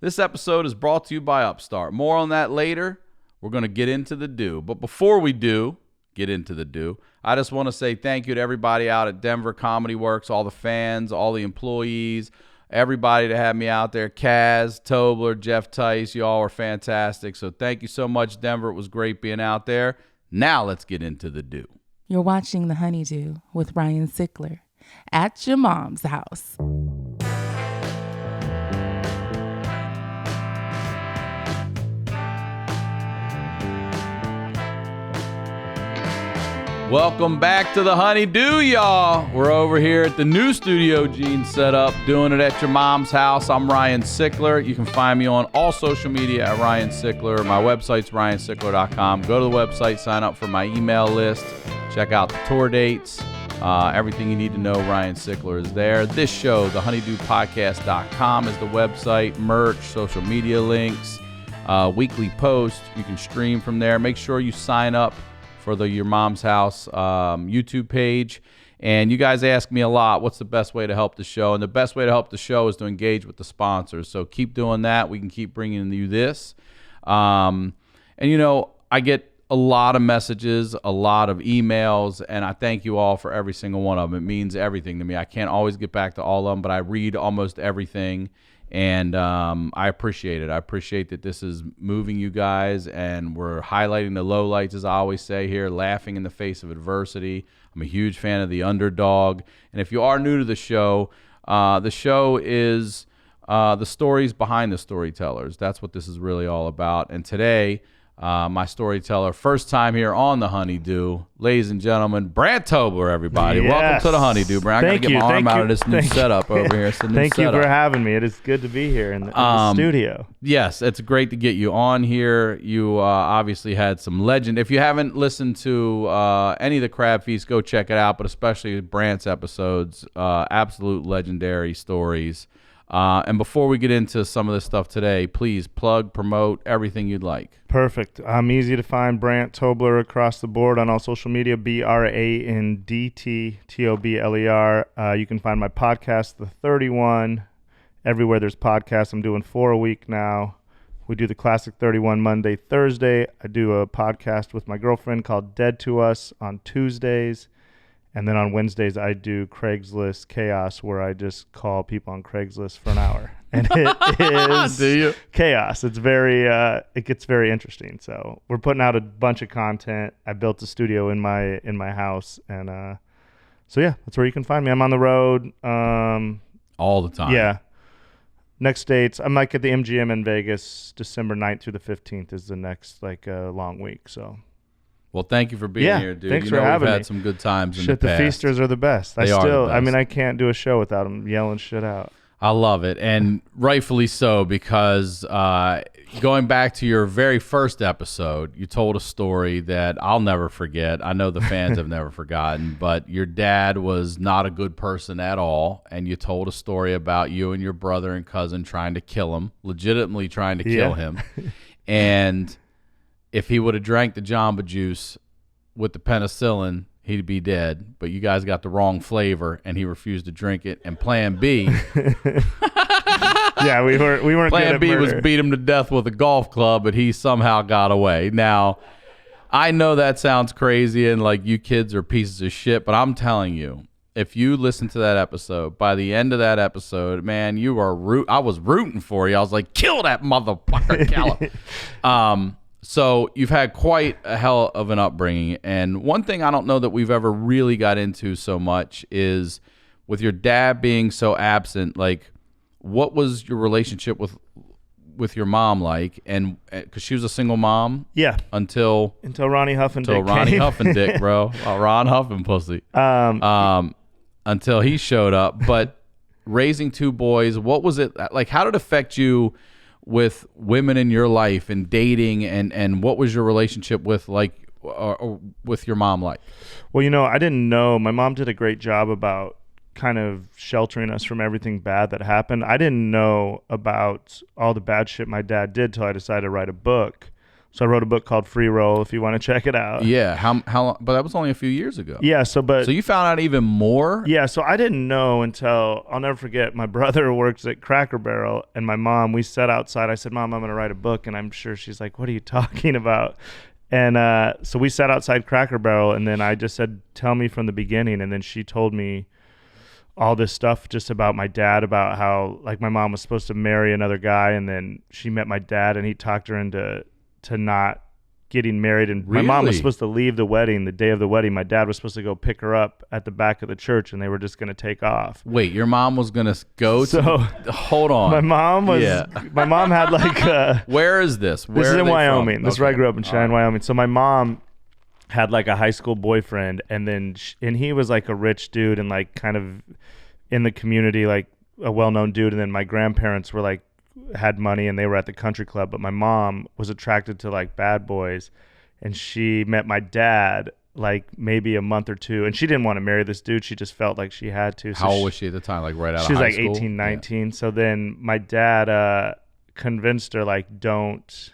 This episode is brought to you by Upstart. More on that later. We're going to get into the do. But before we do get into the do, I just want to say thank you to everybody out at Denver Comedy Works, all the fans, all the employees, everybody that had me out there. Kaz, Tobler, Jeff Tice, you all were fantastic. So thank you so much, Denver. It was great being out there. Now let's get into the do. You're watching the HoneyDew with Ryan Sickler at your mom's house. Welcome back to the HoneyDew, y'all. We're over here at the new studio Gene set up, doing it at your mom's house. I'm Ryan Sickler. You can find me on all social media at Ryan Sickler. My website's ryansickler.com. Go to the website, sign up for my email list, check out the tour dates. Everything you need to know, Ryan Sickler is there. This show, the honeydewpodcast.com is the website, merch, social media links, weekly posts. You can stream from there. Make sure you sign up for the Your Mom's House YouTube page. And you guys ask me a lot, what's the best way to help the show? And the best way to help the show is to engage with the sponsors. So keep doing that. We can keep bringing you this. And, you know, I get a lot of messages, a lot of emails, and I thank you all for every single one of them. It means everything to me. I can't always get back to all of them, but I read almost everything. And I appreciate it. I appreciate that this is moving you guys, and we're highlighting the lowlights, as I always say here, laughing in the face of adversity. I'm a huge fan of the underdog. And if you are new to the show is the stories behind the storytellers. That's what this is really all about. And today, my storyteller, first time here on the HoneyDew, ladies and gentlemen, Brandt Tobler, everybody. Yes. Welcome to the HoneyDew, Brandt. I got to get my arm out of this new setup over here. It's the new Thank you setup. for having me. It is good to be here in the studio. Yes, it's great to get you on here. You obviously had some legend. If you haven't listened to any of the Crab Feast, go check it out, but especially Brandt's episodes, absolute legendary stories. And before we get into some of this stuff today, please plug, promote everything you'd like. Perfect. I'm easy to find. Brandt Tobler across the board on all social media. BRANDTTOBLER. You can find my podcast, The 31, everywhere there's podcasts. I'm doing 4 a week now. We do the classic 31 Monday, Thursday. I do a podcast with my girlfriend called Dead to Us on Tuesdays. And then on Wednesdays, I do Craigslist Chaos, where I just call people on Craigslist for an hour. And it is chaos. It's it gets very interesting. So we're putting out a bunch of content. I built a studio in my house. And so, yeah, that's where you can find me. I'm on the road. All the time. Yeah. Next dates, I'm like at the MGM in Vegas, December 9th through the 15th is the next long week. So. Well, thank you for being here, dude. Thanks for having me. We've had some good times in the past. The feasters are the best. They are the best. I mean, I can't do a show without them yelling shit out. I love it, and rightfully so, because going back to your very first episode, you told a story that I'll never forget. I know the fans have never forgotten, but your dad was not a good person at all, and you told a story about you and your brother and cousin trying to kill him, legitimately trying to kill him, and if he would have drank the Jamba Juice with the penicillin, he'd be dead. But you guys got the wrong flavor, and he refused to drink it. And Plan B, yeah, we weren't. Plan B was beat him to death with a golf club, but he somehow got away. Now, I know that sounds crazy, and like you kids are pieces of shit, but I'm telling you, if you listen to that episode, by the end of that episode, man, I was rooting for you. I was like, kill that motherfucker, kill him. So you've had quite a hell of an upbringing. And one thing I don't know that we've ever really got into so much is with your dad being so absent, like what was your relationship with your mom like? And because she was a single mom? Yeah. Until Ronnie Huff and Dick Until Ronnie Huff and Dick, bro. Ron Huff and pussy. Until he showed up. But raising two boys, what was it like? How did it affect you with women in your life and dating, and what was your relationship with with your mom like? Well, I didn't know. My mom did a great job about kind of sheltering us from everything bad that happened. I didn't know about all the bad shit my dad did till I decided to write a book. So I wrote a book called Free Roll if you want to check it out. Yeah. How long? But that was only a few years ago. Yeah. So you found out even more? Yeah. So I didn't know until, I'll never forget, my brother works at Cracker Barrel and my mom, we sat outside. I said, Mom, I'm going to write a book. And I'm sure she's like, what are you talking about? And so we sat outside Cracker Barrel and then I just said, tell me from the beginning. And then she told me all this stuff just about my dad, about how like my mom was supposed to marry another guy. And then she met my dad and he talked her into not getting married, and my mom was supposed to leave the wedding the day of the wedding. My dad was supposed to go pick her up at the back of the church and they were just going to take off. Wait, your mom was going to go hold on. My mom had like where is this? This is in Wyoming. This is where I grew up in Cheyenne, Wyoming. So my mom had like a high school boyfriend and then and he was like a rich dude and like kind of in the community, like a well-known dude. And then my grandparents were like had money and they were at the country club, but my mom was attracted to like bad boys and she met my dad like maybe a month or two and she didn't want to marry this dude. She just felt like she had to. How old was she at the time? Like right out of high school? She was like school? 18, 19. Yeah. So then my dad convinced her like, don't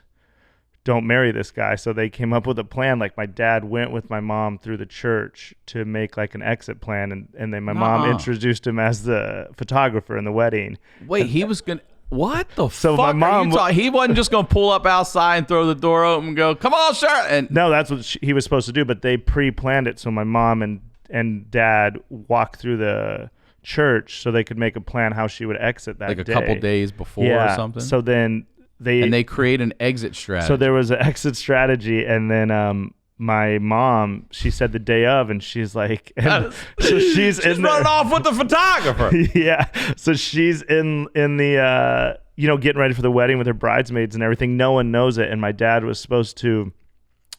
marry this guy. So they came up with a plan. Like my dad went with my mom through the church to make like an exit plan. And then my mom introduced him as the photographer in the wedding. Wait, he was going to, what the so fuck my mom, he wasn't just going to pull up outside and throw the door open and go, come on, sir. And no, that's what he was supposed to do. But they pre-planned it. So my mom and dad walked through the church so they could make a plan how she would exit that day. Like a couple days before or something? So then they create an exit strategy. So there was an exit strategy. And then my mom, she said the day of, and she's like, so she's running off with the photographer. Yeah. So she's in the, getting ready for the wedding with her bridesmaids and everything. No one knows it. And my dad was supposed to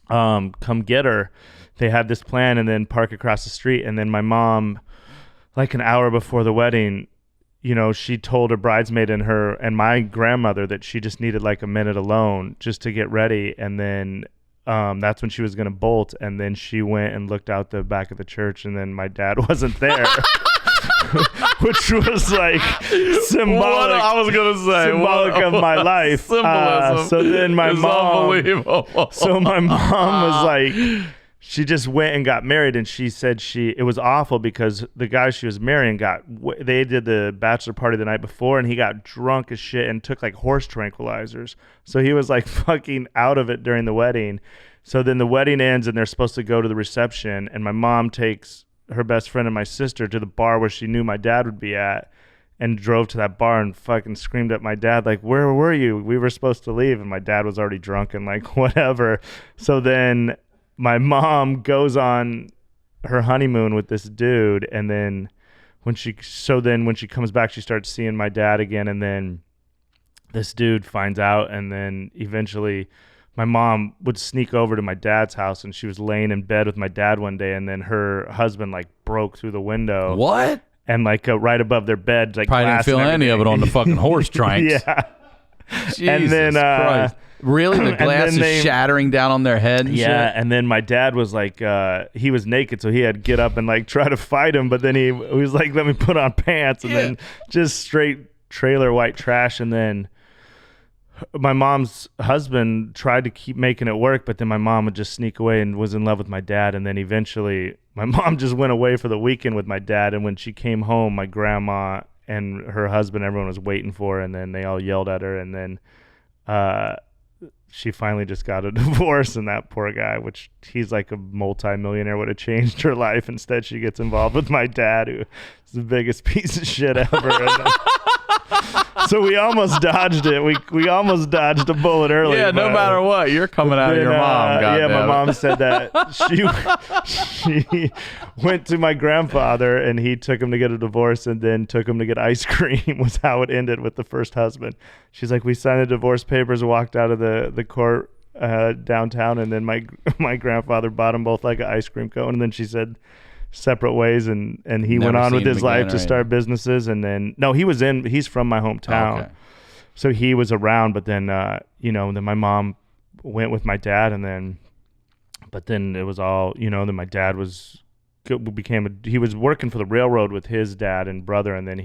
come get her. They had this plan and then park across the street. And then my mom, like an hour before the wedding, she told her bridesmaid and my grandmother that she just needed like a minute alone just to get ready. And then that's when she was going to bolt. And then she went and looked out the back of the church and then my dad wasn't there, which was like symbolic. I was going to say symbolic of my life. Symbolism. So then my mom, unbelievable. So my mom was like, she just went and got married, and she said it was awful because the guy she was marrying they did the bachelor party the night before, and he got drunk as shit and took like horse tranquilizers. So he was like fucking out of it during the wedding. So then the wedding ends, and they're supposed to go to the reception, and my mom takes her best friend and my sister to the bar where she knew my dad would be at, and drove to that bar and fucking screamed at my dad like, where were you? We were supposed to leave, and my dad was already drunk and like whatever. So then my mom goes on her honeymoon with this dude, and then when she comes back, she starts seeing my dad again, and then this dude finds out, and then eventually my mom would sneak over to my dad's house, and she was laying in bed with my dad one day, and then her husband like broke through the window. What? And like right above their bed, like probably didn't feel any of it on the fucking horse tranks. Yeah. Jesus and then Christ. Really? The glass is shattering down on their head and shit? And then my dad was like, he was naked, so he had to get up and like try to fight him, but then he was like, let me put on pants, and then just straight trailer white trash. And then my mom's husband tried to keep making it work, but then my mom would just sneak away and was in love with my dad. And then eventually my mom just went away for the weekend with my dad, and when she came home, my grandma and her husband, everyone was waiting for her, and then they all yelled at her, and then she finally just got a divorce, and that poor guy, which he's like a multi-millionaire, would have changed her life. Instead, she gets involved with my dad, who is the biggest piece of shit ever. So we almost dodged it. We almost dodged a bullet early. Yeah, no matter what, you're coming out of your mom. Yeah, my mom said that she went to my grandfather, and he took him to get a divorce, and then took him to get ice cream. Was how it ended with the first husband. She's like, we signed the divorce papers, walked out of the court downtown, and then my grandfather bought them both like an ice cream cone, and then she said separate ways, and he went on with his life to start businesses. And then he's from my hometown. Okay. So he was around, but then then my mom went with my dad, but then it was all, then my dad he was working for the railroad with his dad and brother, and then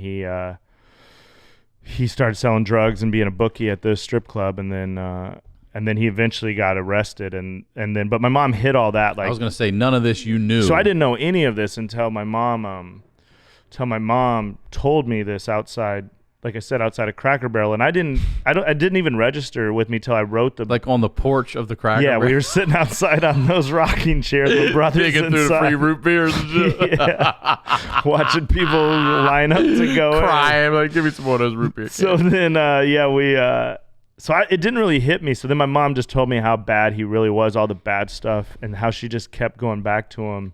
he started selling drugs and being a bookie at the strip club, and then And then he eventually got arrested, and then but my mom hid all that. Like I was gonna say, none of this you knew. so I didn't know any of this until my mom told me this outside, like I said, outside of Cracker Barrel, and I didn't even register with me till I wrote the like on the porch of the Cracker yeah. Barrel. We were sitting outside on those rocking chairs with brothers digging through the inside. free root beers and shit. Yeah. Watching people line up to go in. Crying, like, give me some more of those root beers. So then, it didn't really hit me. So then my mom just told me how bad he really was, all the bad stuff, and how she just kept going back to him,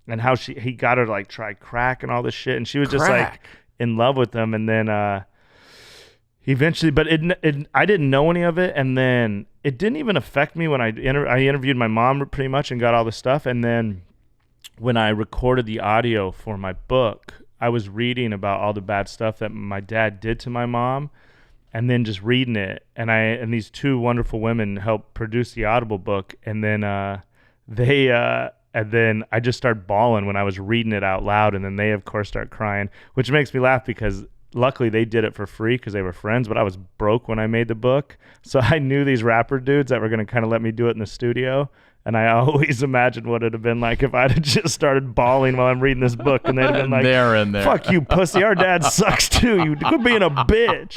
and how he got her to like try crack and all this shit, and she was just like in love with him. And then eventually, but I didn't know any of it, and then it didn't even affect me when I interviewed my mom pretty much and got all the stuff, and then when I recorded the audio for my book, I was reading about all the bad stuff that my dad did to my mom, and then just reading it, and these two wonderful women helped produce the Audible book, and then and then I just started bawling when I was reading it out loud, and then they of course start crying, which makes me laugh because luckily they did it for free because they were friends, but I was broke when I made the book, so I knew these rapper dudes that were going to kind of let me do it in the studio. And I always imagined what it'd have been like if I'd have just started bawling while I'm reading this book, and they'd have been like, they're in there. "Fuck you, pussy! Our dad sucks too. You quit being a bitch."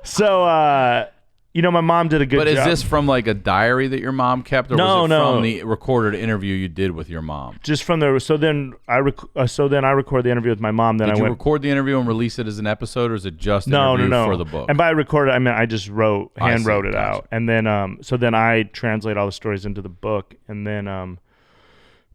So, my mom did a good job. But is this from like a diary that your mom kept, or was it from the recorded interview you did with your mom? Just from the. So then I recorded the interview with my mom. Then Did you record the interview and release it as an episode, or is it just an interview for the book? And by recorded, I mean I just hand wrote it out, and then so then I translate all the stories into the book, and then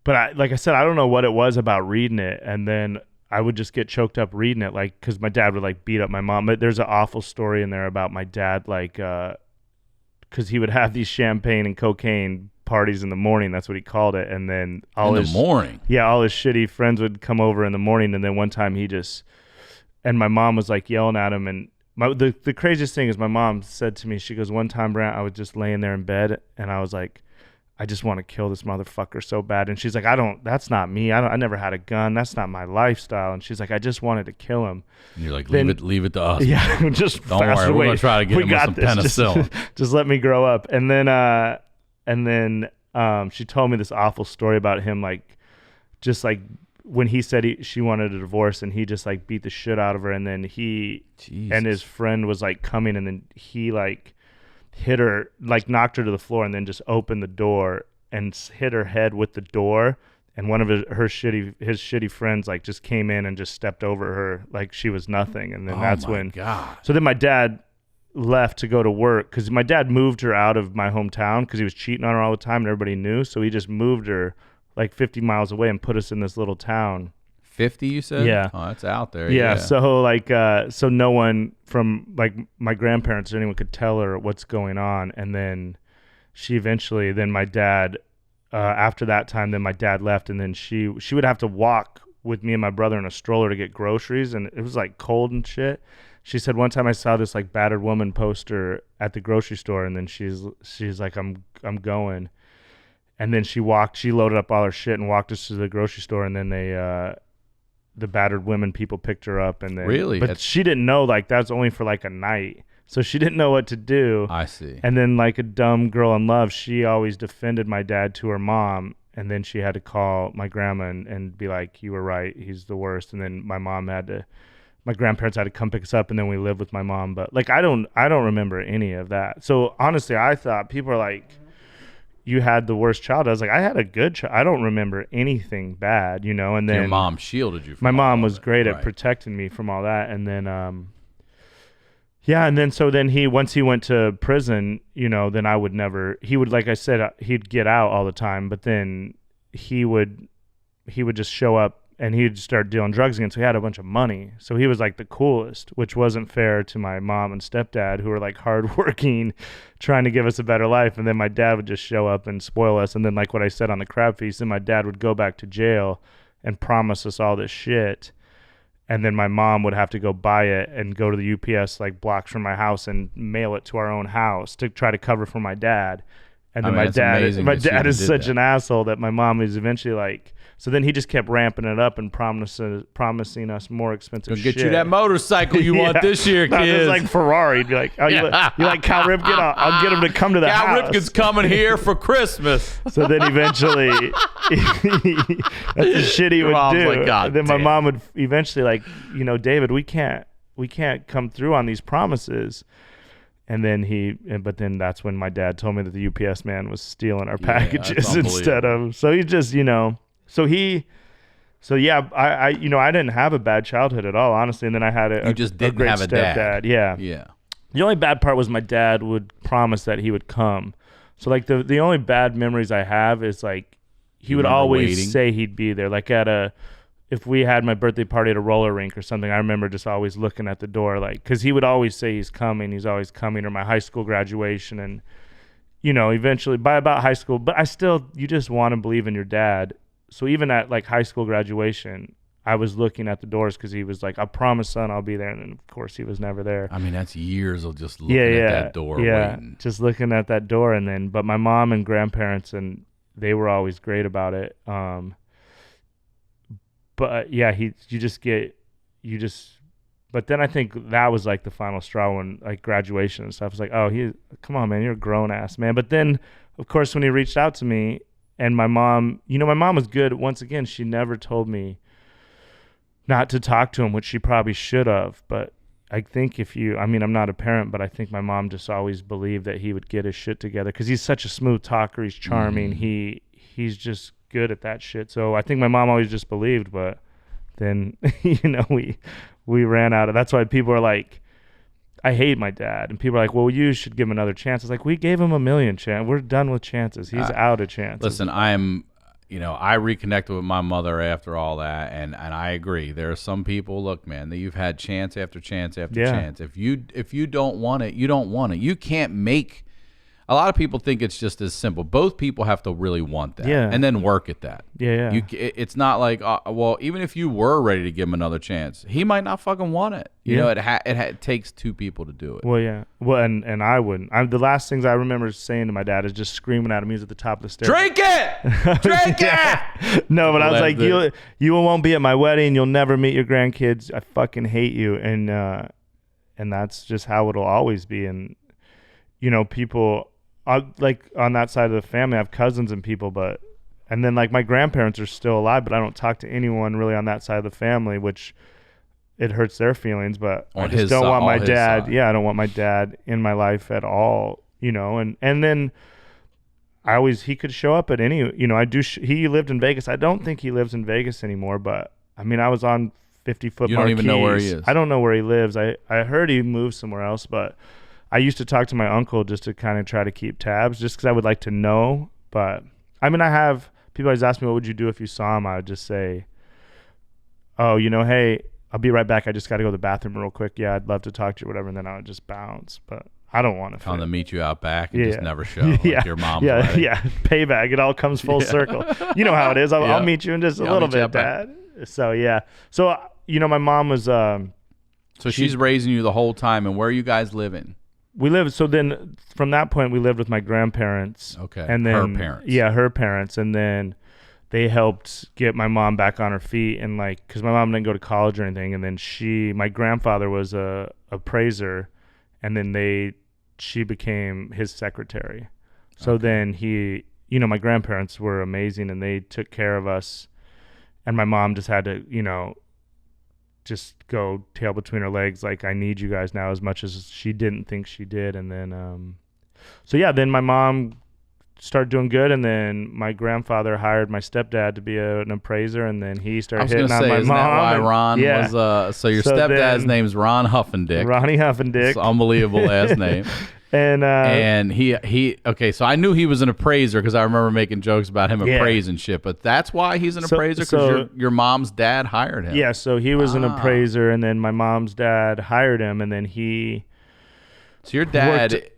but like I said, I don't know what it was about reading it, and then I would just get choked up reading it, like, because my dad would like beat up my mom. But there's an awful story in there about my dad, like, because he would have these champagne and cocaine parties in the morning. That's what he called it. And then all his shitty friends would come over in the morning. And then one time and my mom was like yelling at him. And the craziest thing is my mom said to me, she goes, "One time, Brandt, I was just laying there in bed, and I was like, I just want to kill this motherfucker so bad." And she's like, that's not me. I never had a gun. That's not my lifestyle. And she's like, I just wanted to kill him. And you're like, leave it to us. Yeah, just don't worry. We're gonna try to get him with some penicillin. Just let me grow up. And then she told me this awful story about him, like, just like when he said she wanted a divorce, and he just like beat the shit out of her, and then and his friend was like coming, and then he like hit her, like knocked her to the floor, and then just opened the door and hit her head with the door. And one of his shitty friends like just came in and just stepped over her like she was nothing. And then so then my dad left to go to work, because my dad moved her out of my hometown because he was cheating on her all the time and everybody knew. So he just moved her like 50 miles away and put us in this little town. 50, you said? Yeah. Oh, that's out there. Yeah. So like, so no one from like my grandparents or anyone could tell her what's going on. And then then my dad, after that time, then my dad left, and then she would have to walk with me and my brother in a stroller to get groceries, and it was like cold and shit. She said one time I saw this like battered woman poster at the grocery store, and then she's like, I'm going. And then she loaded up all her shit and walked us to the grocery store, and then the battered women people picked her up, and then but she didn't know like that's only for like a night, so she didn't know what to do. I see. And then like a dumb girl in love, she always defended my dad to her mom, and then she had to call my grandma and be like, "You were right, he's the worst." And then my grandparents had to come pick us up, and then we lived with my mom. But like I don't remember any of that. So honestly, I thought people are like, "You had the worst childhood." I was like, I had a good child. I don't remember anything bad, And then your mom shielded you from my mom was that. great at protecting me from all that. And then, and then so then once he went to prison, then I would never. He would, like I said, he'd get out all the time, but then he would just show up and he'd start dealing drugs again. So he had a bunch of money. So he was like the coolest, which wasn't fair to my mom and stepdad, who were like hardworking, trying to give us a better life. And then my dad would just show up and spoil us. And then like what I said on the crab feast, then my dad would go back to jail and promise us all this shit. And then my mom would have to go buy it and go to the UPS like blocks from my house and mail it to our own house to try to cover for my dad. And then my dad is such an asshole that my mom is eventually like, So then he just kept ramping it up and promising us more expensive shit. Get you that motorcycle you want this year, Not kids. just like Ferrari. He'd be like, oh, you like Cal Ripken? I'll get him to come to the house. Cal Ripken's coming here for Christmas. So then eventually, that's the shit he would do. Like, God then my damn. mom would eventually like, David, we can't come through on these promises. And then but then that's when my dad told me that the UPS man was stealing our packages instead of. So he just, I didn't have a bad childhood at all, honestly. And then I had a great have a stepdad. dad. Yeah. Yeah. The only bad part was my dad would promise that he would come. So like the only bad memories I have is like he would always say he'd be there. Like if we had my birthday party at a roller rink or something, I remember just always looking at the door, like, because he would always say he's always coming, or my high school graduation. And, eventually by about high school, but you just want to believe in your dad. So even at like high school graduation, I was looking at the doors because he was like, I promise, son, I'll be there. And then of course he was never there. I mean, that's years of just looking at that door. Waiting. Just looking at that door. And then, but my mom and grandparents, and they were always great about it. But yeah, but then I think that was like the final straw when like graduation and stuff. It's like, oh, come on, man, you're a grown ass, man. But then of course, when he reached out to me, and my mom, my mom was good. Once again, she never told me not to talk to him, which she probably should have. But I think I'm not a parent, but I think my mom just always believed that he would get his shit together because he's such a smooth talker. He's charming. He's just good at that shit. So I think my mom always just believed, but then we ran out of. That's why people are like, I hate my dad, and people are like, well, you should give him another chance. It's like, we gave him a million chances. We're done with chances. He's out of chances. Listen, I reconnected with my mother after all that, and I agree. There are some people, look, man, that you've had chance after chance after chance. If you don't want it, you don't want it. You can't make. A lot of people think it's just as simple. Both people have to really want that, and then work at that. Yeah. It's not like, well, even if you were ready to give him another chance, he might not fucking want it. It takes two people to do it. Well, yeah. Well, and I wouldn't. The last things I remember saying to my dad is just screaming at him. He was at the top of the stairs. Drink it! Drink it! No, but I was like, you won't be at my wedding. You'll never meet your grandkids. I fucking hate you. And that's just how it'll always be. And, people... like on that side of the family, I have cousins and people, and then like my grandparents are still alive, but I don't talk to anyone really on that side of the family, which it hurts their feelings. But I just don't want my dad. Yeah, I don't want my dad in my life at all. And then he could show up at any. He lived in Vegas. I don't think he lives in Vegas anymore, but I mean, I was on 50-foot. You don't even know where he is. I don't know where he lives. I heard he moved somewhere else, but. I used to talk to my uncle just to kind of try to keep tabs, just because I would like to know. But I mean, people always ask me, what would you do if you saw him? I would just say, oh, hey, I'll be right back. I just got to go to the bathroom real quick. Yeah, I'd love to talk to you or whatever. And then I would just bounce. But I don't want to. Tell them to meet you out back and just never show. Like your mom's wedding. Yeah. Payback. It all comes full circle. You know how it is. I'll meet you in just a little bit, Dad. So, yeah. So, my mom was. So she's raising you the whole time. And where are you guys living? We lived, so then from that point we lived with my grandparents. Okay. And then her parents. Yeah, her parents. And then they helped get my mom back on her feet, and like, because my mom didn't go to college or anything. And then my grandfather was a appraiser, and then she became his secretary. So then my grandparents were amazing, and they took care of us. And my mom just had to, just go tail between her legs, like, I need you guys now, as much as she didn't think she did. And then then my mom started doing good, and then my grandfather hired my stepdad to be an appraiser, and then he started hitting on my mom. That why Ron was so your stepdad's name's Ron Huffendick. Ronnie Huffendick. It's an unbelievable last name. And he okay, so I knew he was an appraiser because I remember making jokes about him appraising shit, but that's why he's an appraiser, because your mom's dad hired him. Yeah, so he was an appraiser, and then my mom's dad hired him, and then so your dad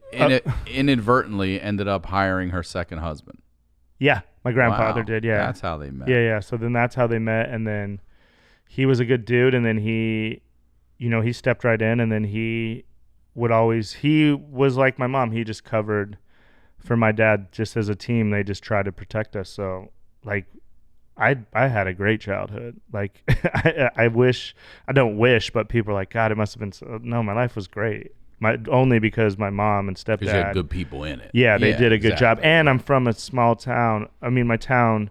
inadvertently ended up hiring her second husband. Yeah, my grandfather did, yeah. That's how they met. Yeah, so then that's how they met, and then he was a good dude, and then he stepped right in, and then he was like my mom. He just covered for my dad just as a team. They just tried to protect us. So like I had a great childhood. Like I don't wish, but people are like, God, it must have been so. No, my life was great. Only because my mom and stepdad. Because you had good people in it. Yeah, they did a good job. And I'm from a small town. I mean, my town,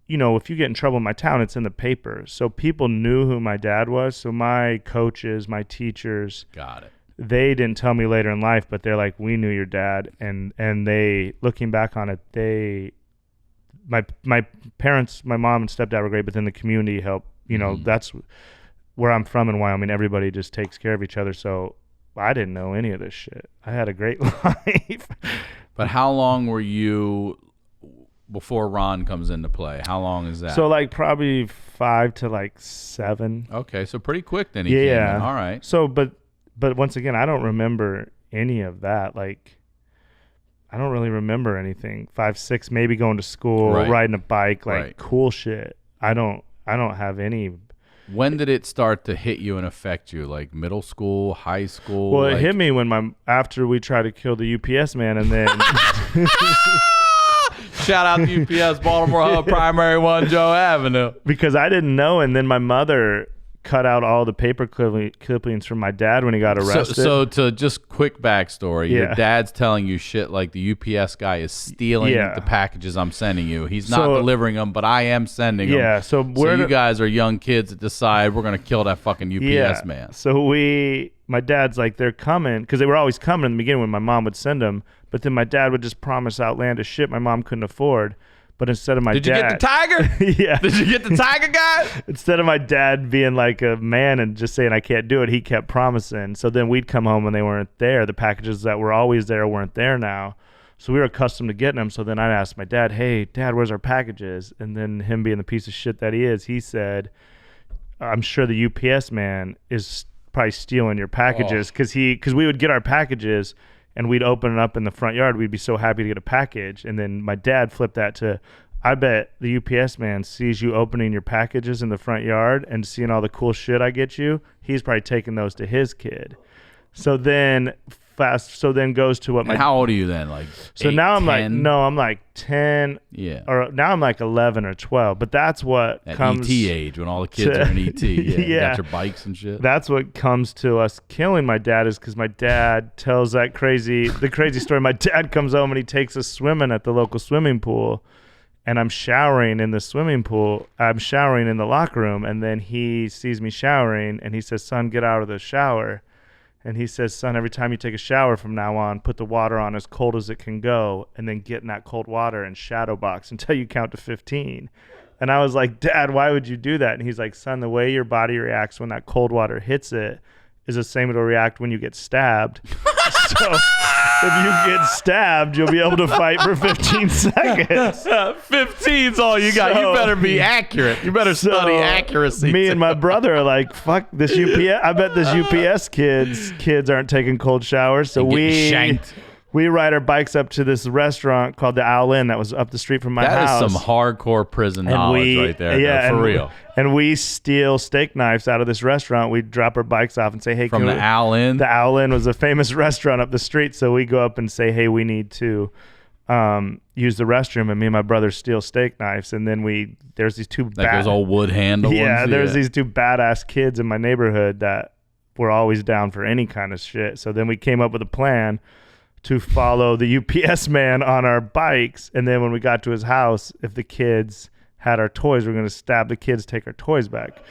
if you get in trouble in my town, it's in the paper. So people knew who my dad was. So my coaches, my teachers. Got it. They didn't tell me later in life, but they're like, we knew your dad. And they, looking back on it, my parents, my mom and stepdad were great, but then the community helped. That's where I'm from in Wyoming. Everybody just takes care of each other. So I didn't know any of this shit. I had a great life. But how long were you before Ron comes into play? How long is that? So like probably 5 to 7. Okay, so pretty quick then he came in. All right. So, but once again, I don't remember any of that. Like, I don't really remember anything. 5, 6, maybe going to school, riding a bike, cool shit. I don't have any. When did it start to hit you and affect you? Like middle school, high school? Well, it hit me when after we tried to kill the UPS man, and then shout out to UPS Baltimore Hub Primary 1 Joe Avenue. Because I didn't know, and then my mother cut out all the paper clippings from my dad when he got arrested. So to just quick backstory, your dad's telling you shit like the UPS guy is stealing the packages I'm sending you. He's not delivering them, but I am sending them. Yeah, so you guys are young kids that decide we're going to kill that fucking UPS man. So my dad's like, they're coming, because they were always coming in the beginning when my mom would send them, but then my dad would just promise outlandish shit my mom couldn't afford. But instead of my dad... Did you get the tiger? Yeah. Did you get the tiger guy? Instead of my dad being like a man and just saying, I can't do it, he kept promising. So then we'd come home and they weren't there. The packages that were always there weren't there now. So we were accustomed to getting them. So then I'd ask my dad, hey, Dad, where's our packages? And then him being the piece of shit that he is, he said, I'm sure the UPS man is probably stealing your packages. Because we would get our packages... and we'd open it up in the front yard. We'd be so happy to get a package. And then my dad flipped that to, I bet the UPS man sees you opening your packages in the front yard and seeing all the cool shit I get you. He's probably taking those to his kid. So then goes to what and how old are you then? Like so 8, now I'm 10? I'm like 10. Yeah. Or now I'm like 11 or 12. But that's what at comes ET age when all the kids are in ET. Yeah. You got your bikes and shit. That's what comes to us killing my dad is because my dad tells the crazy story. My dad comes home and he takes us swimming at the local swimming pool. And I'm showering in the swimming pool. I'm showering in the locker room. And then he sees me showering and he says, son, get out of the shower. And he says, son, every time you take a shower from now on, put the water on as cold as it can go and then get in that cold water and shadow box until you count to 15. And I was like, Dad, why would you do that? And he's like, son, the way your body reacts when that cold water hits it is the same it'll react when you get stabbed. So if you get stabbed, you'll be able to fight for 15 seconds. 15's all you got. You better be accurate. You better study accuracy. Me and my brother are like, fuck this UPS. I bet this UPS kids aren't taking cold showers. So we ride our bikes up to this restaurant called the Owl Inn that was up the street from my house. That is some hardcore prison knowledge right there. Yeah, for real. And we steal steak knives out of this restaurant. We drop our bikes off and say, hey, from the Owl Inn? The Owl Inn was a famous restaurant up the street. So we go up and say, hey, we need to use the restroom. And me and my brother steal steak knives. And then there's these two... Like those old wood handle ones? Yeah, there's these two badass kids in my neighborhood that were always down for any kind of shit. So then we came up with a plan to follow the UPS man on our bikes. And then when we got to his house, if the kids had our toys, we're going to stab the kids, take our toys back,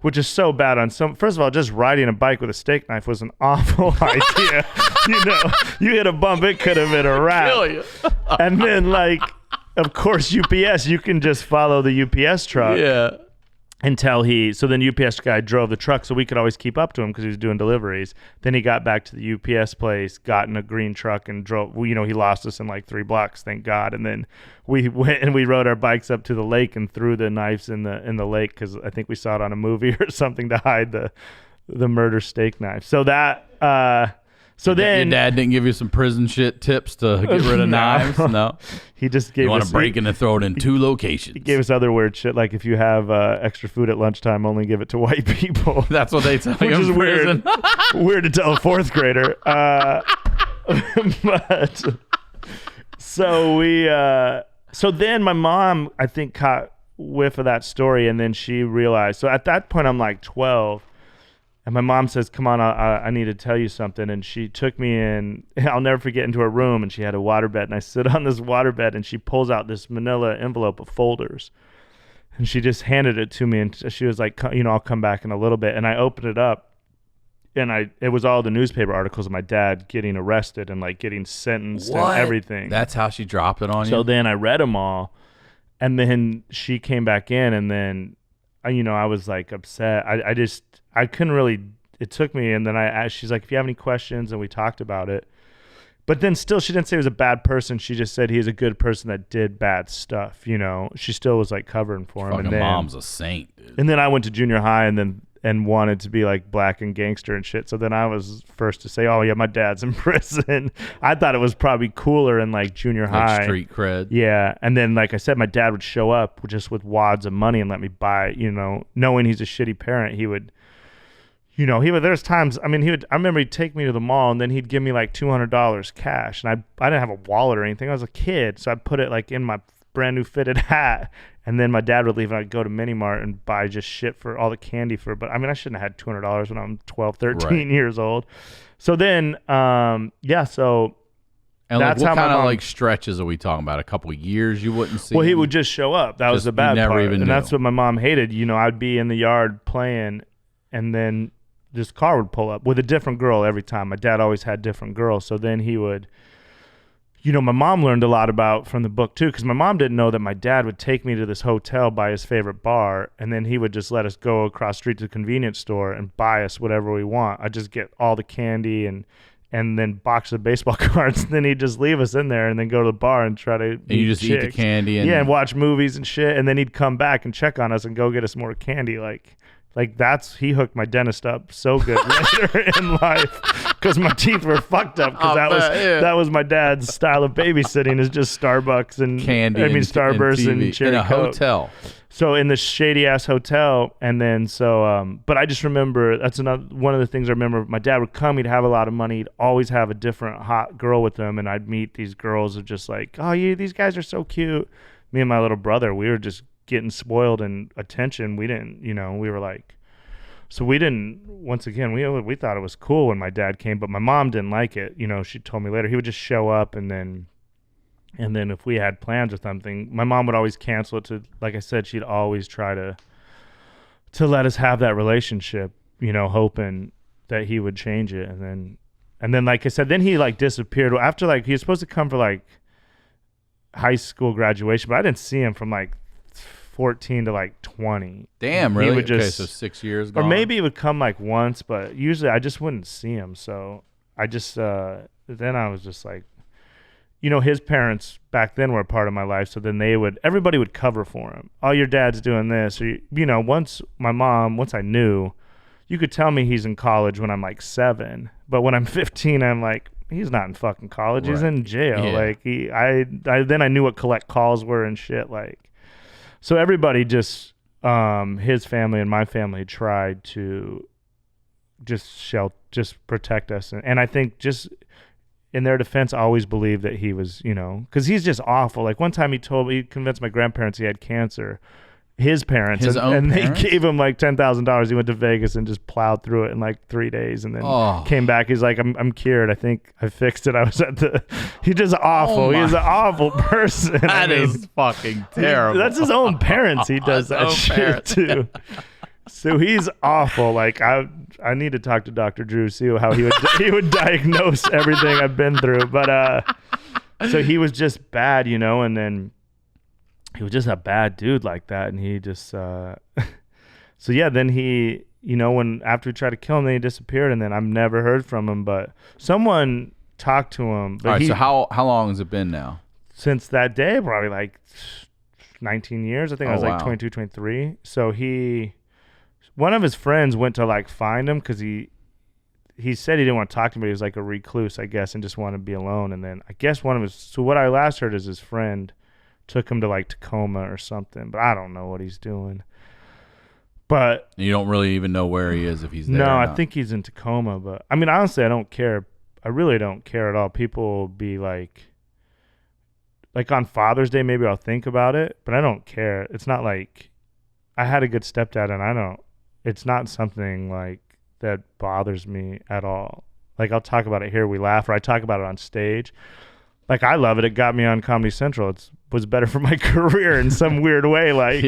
which is so bad on some. First of all, just riding a bike with a steak knife was an awful idea. You hit a bump, it could have been a wrap. Kill you. And then of course, UPS, you can just follow the UPS truck. Yeah. Until so then UPS guy drove the truck so we could always keep up to him because he was doing deliveries. Then he got back to the UPS place, got in a green truck and drove. He lost us in like 3 blocks, thank God. And then we went and we rode our bikes up to the lake and threw the knives in the lake because I think we saw it on a movie or something to hide the murder steak knife. So that So then your dad didn't give you some prison shit tips to get rid of knives? No. He just gave us... You want to break in and throw it in 2 locations. He gave us other weird shit, like if you have extra food at lunchtime, only give it to white people. That's what they tell you in prison. Weird to tell a 4th grader. But so then my mom, I think, caught whiff of that story, and then she realized. So at that point, I'm like 12, and my mom says, "Come on, I need to tell you something." And she took me in. I'll never forget, into her room, and she had a waterbed, and I sit on this waterbed, and she pulls out this manila envelope of folders, and she just handed it to me, and she was like, I'll come back in a little bit. And I opened it up, and it was all the newspaper articles of my dad getting arrested and like getting sentenced and everything. That's how she dropped it on you? So then I read them all, and then she came back in, and then, I was like upset. I couldn't really, it took me, and then I asked, she's like, if you have any questions, and we talked about it. But then still, she didn't say he was a bad person. She just said he's a good person that did bad stuff, She still was like covering for him. Fucking and then, mom's a saint, dude. And then I went to junior high and wanted to be like black and gangster and shit. So then I was first to say, oh yeah, my dad's in prison. I thought it was probably cooler in like junior high. Like street cred. Yeah. And then, like I said, my dad would show up just with wads of money and let me buy, knowing he's a shitty parent, he would, there's times, I remember he'd take me to the mall, and then he'd give me like $200 cash. And I didn't have a wallet or anything. I was a kid. So I put it like in my brand new fitted hat. And then my dad would leave, and I'd go to Mini Mart and buy just shit for all the candy but I shouldn't have had $200 when I'm 12, 13 years old. So then, so and that's like, what how kind my of mom, like stretches are we talking about? A couple of years you wouldn't see well, him? he would just show up. That was the bad never part. Even and knew. That's what my mom hated. I'd be in the yard playing, and then this car would pull up with a different girl every time. My dad always had different girls. So then he would, my mom learned a lot about from the book too, because my mom didn't know that my dad would take me to this hotel by his favorite bar, and then he would just let us go across the street to the convenience store and buy us whatever we want. I'd just get all the candy and then box of baseball cards, and then he'd just leave us in there and then go to the bar and try to and you just eat the candy and watch movies and shit, and then he'd come back and check on us and go get us more candy. Like he hooked my dentist up so good later in life, because my teeth were fucked up, because that was my dad's style of babysitting, is just Starbucks and candy. Starburst and Cherry in a Coke. hotel. So in this shady ass hotel, and then but I just remember that's one of the things I remember. My dad would come, he'd have a lot of money, he'd always have a different hot girl with him, and I'd meet these girls of just like, oh yeah, these guys are so cute. Me and my little brother, we were just getting spoiled and attention. We didn't, we were like, so we didn't, once again, we thought it was cool when my dad came, but my mom didn't like it. She told me later, he would just show up, and then if we had plans or something, my mom would always cancel it. Like I said, she'd always try to let us have that relationship, hoping that he would change it. And then like I said, then he like disappeared after, like, he was supposed to come for like high school graduation, but I didn't see him from like 14 to like 20. Damn, really? Okay, so 6 years gone. Or maybe he would come like once, but usually I just wouldn't see him. So I just then I was just like, his parents back then were a part of my life, so then everybody would cover for him. Oh, your dad's doing this, or once I knew, you could tell me he's in college when I'm like 7, but when I'm 15, I'm like, he's not in fucking college, he's in jail. Yeah. Like then I knew what collect calls were and shit. Like, so everybody just his family and my family tried to just protect us, and I think just in their defense, I always believed that he was, because he's just awful. Like one time he convinced my grandparents he had cancer, his parents, and they gave him like $10,000. He went to Vegas and just plowed through it in like 3 days, and then came back. He's like, I'm cured. I think I fixed it. I was he's just awful. He's an awful person. That is fucking terrible. That's his own parents. He does that shit too. So he's awful. Like I need to talk to Dr. Drew, see how he would diagnose everything I've been through. But so he was just bad, and then he was just a bad dude like that. And he just so yeah, then he, when after we tried to kill him, then he disappeared, and then I've never heard from him. But someone talked to him. But all right, so how long has it been now? Since that day, probably like 19 years. I think I was like 22, 23. So one of his friends went to like find him, because he said he didn't want to talk to me. He was like a recluse, I guess, and just wanted to be alone. And then I guess so what I last heard is his friend took him to like Tacoma or something, but I don't know what he's doing. But you don't really even know where he is, if he's there. No, I think he's in Tacoma. But honestly, I don't care. I really don't care at all. People will be like, like on Father's Day, maybe I'll think about it, but I don't care. It's not like I had a good stepdad, and it's not something like that bothers me at all. Like I'll talk about it here, we laugh, or I talk about it on stage. Like I love it. It got me on Comedy Central. Was better for my career in some weird way. Like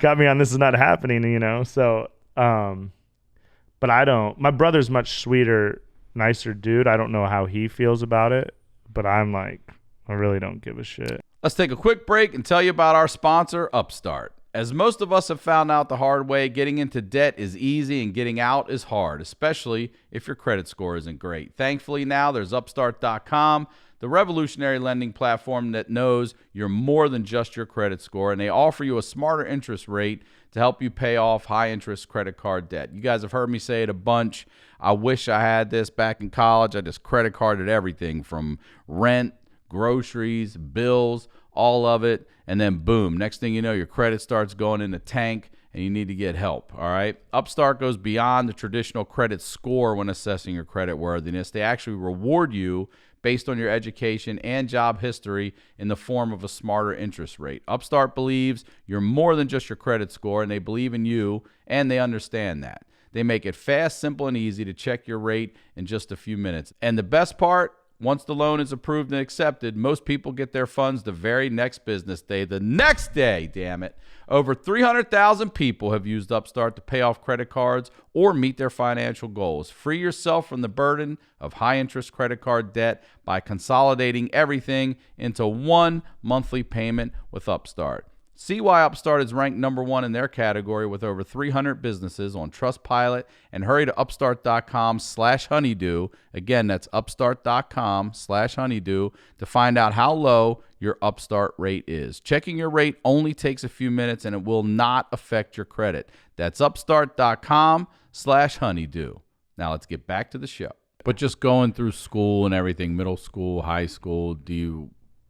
got me on This Is Not Happening, you know? So, but I don't, my brother's much sweeter, nicer dude. I don't know how he feels about it, but I'm like, I really don't give a shit. Let's take a quick break and tell you about our sponsor, Upstart. As most of us have found out the hard way, getting into debt is easy and getting out is hard, especially if your credit score isn't great. Thankfully now there's Upstart.com, the revolutionary lending platform that knows you're more than just your credit score, and they offer you a smarter interest rate to help you pay off high-interest credit card debt. You guys have heard me say it a bunch. I wish I had this back in college. I just credit carded everything from rent, groceries, bills, all of it, and then boom, next thing you know, your credit starts going in the tank and you need to get help, all right? Upstart goes beyond the traditional credit score when assessing your credit worthiness. They actually reward you based on your education and job history in the form of a smarter interest rate. Upstart believes you're more than just your credit score, and they believe in you, and they understand that. They make it fast, simple, and easy to check your rate in just a few minutes. And the best part, once the loan is approved and accepted, most people get their funds the very next business day. The next day, damn it. Over 300,000 people have used Upstart to pay off credit cards or meet their financial goals. Free yourself from the burden of high-interest credit card debt by consolidating everything into one monthly payment with Upstart. See why Upstart is ranked #1 in their category with over 300 businesses on Trustpilot, and hurry to upstart.com/honeydew. Again, that's upstart.com/honeydew to find out how low your Upstart rate is. Checking your rate only takes a few minutes and it will not affect your credit. That's upstart.com/honeydew. Now let's get back to the show. But just going through school and everything, middle school, high school,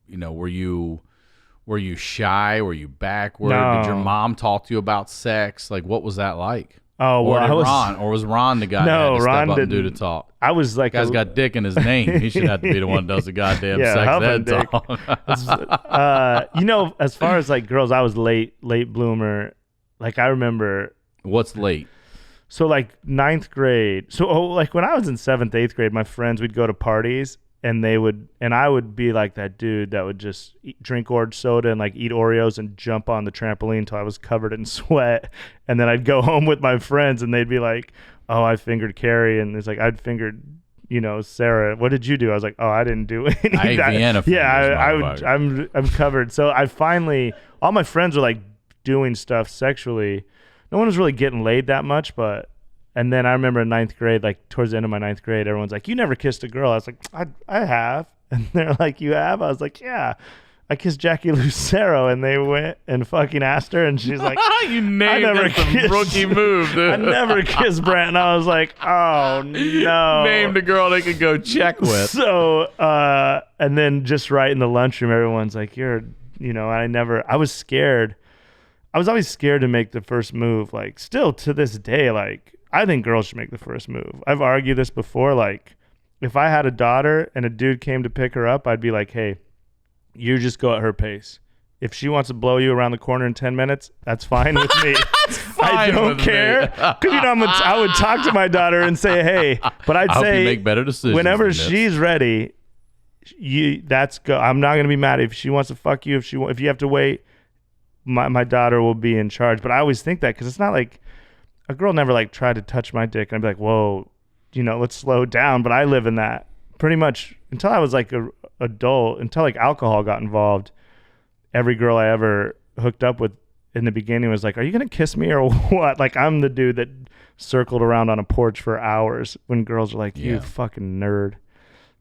were you shy? Were you backward? No. Did your mom talk to you about sex? Like, what was that like? Oh, well, was Ron the guy that had to step up and do the talk? I was like, guy's got dick in his name. He should have to be the one that does the goddamn sex ed talk. As far as like girls, I was late bloomer. Like I remember. What's late? So like 9th grade. So like when I was in 7th, 8th grade, my friends, we'd go to parties. And I would be like that dude that would just drink orange soda and like eat Oreos and jump on the trampoline until I was covered in sweat. And then I'd go home with my friends and they'd be like, "Oh, I fingered Carrie," and it's like I'd fingered, Sarah. What did you do? I was like, "Oh, I didn't do any of that." Yeah, I'm covered. So I finally, all my friends were like doing stuff sexually. No one was really getting laid that much, but. And then I remember in 9th grade, like towards the end of my 9th grade, everyone's like, "You never kissed a girl." I was like, I have. And they're like, "You have?" I was like, "Yeah. I kissed Jackie Lucero," and they went and fucking asked her, and she's like, "You named some rookie move, dude." I never kissed Brandt, and I was like, "Oh no!" Named a girl they could go check with. So, and then just right in the lunchroom, everyone's like, I was scared. I was always scared to make the first move. Like, still to this day, like. I think girls should make the first move. I've argued this before. Like, if I had a daughter and a dude came to pick her up, I'd be like, "Hey, you just go at her pace. If she wants to blow you around the corner in 10 minutes, that's fine with me." I don't care. Because, I would talk to my daughter and say, "Hey," but I'd say, make better decisions whenever she's ready, I'm not going to be mad if she wants to fuck you. If you have to wait, my daughter will be in charge. But I always think that because it's not like, a girl never like tried to touch my dick and I'd be like, "Whoa, let's slow down." But I live in that pretty much until I was like a adult, until like alcohol got involved. Every girl I ever hooked up with in the beginning was like, "Are you going to kiss me or what?" Like I'm the dude that circled around on a porch for hours when girls are like, "You fucking nerd."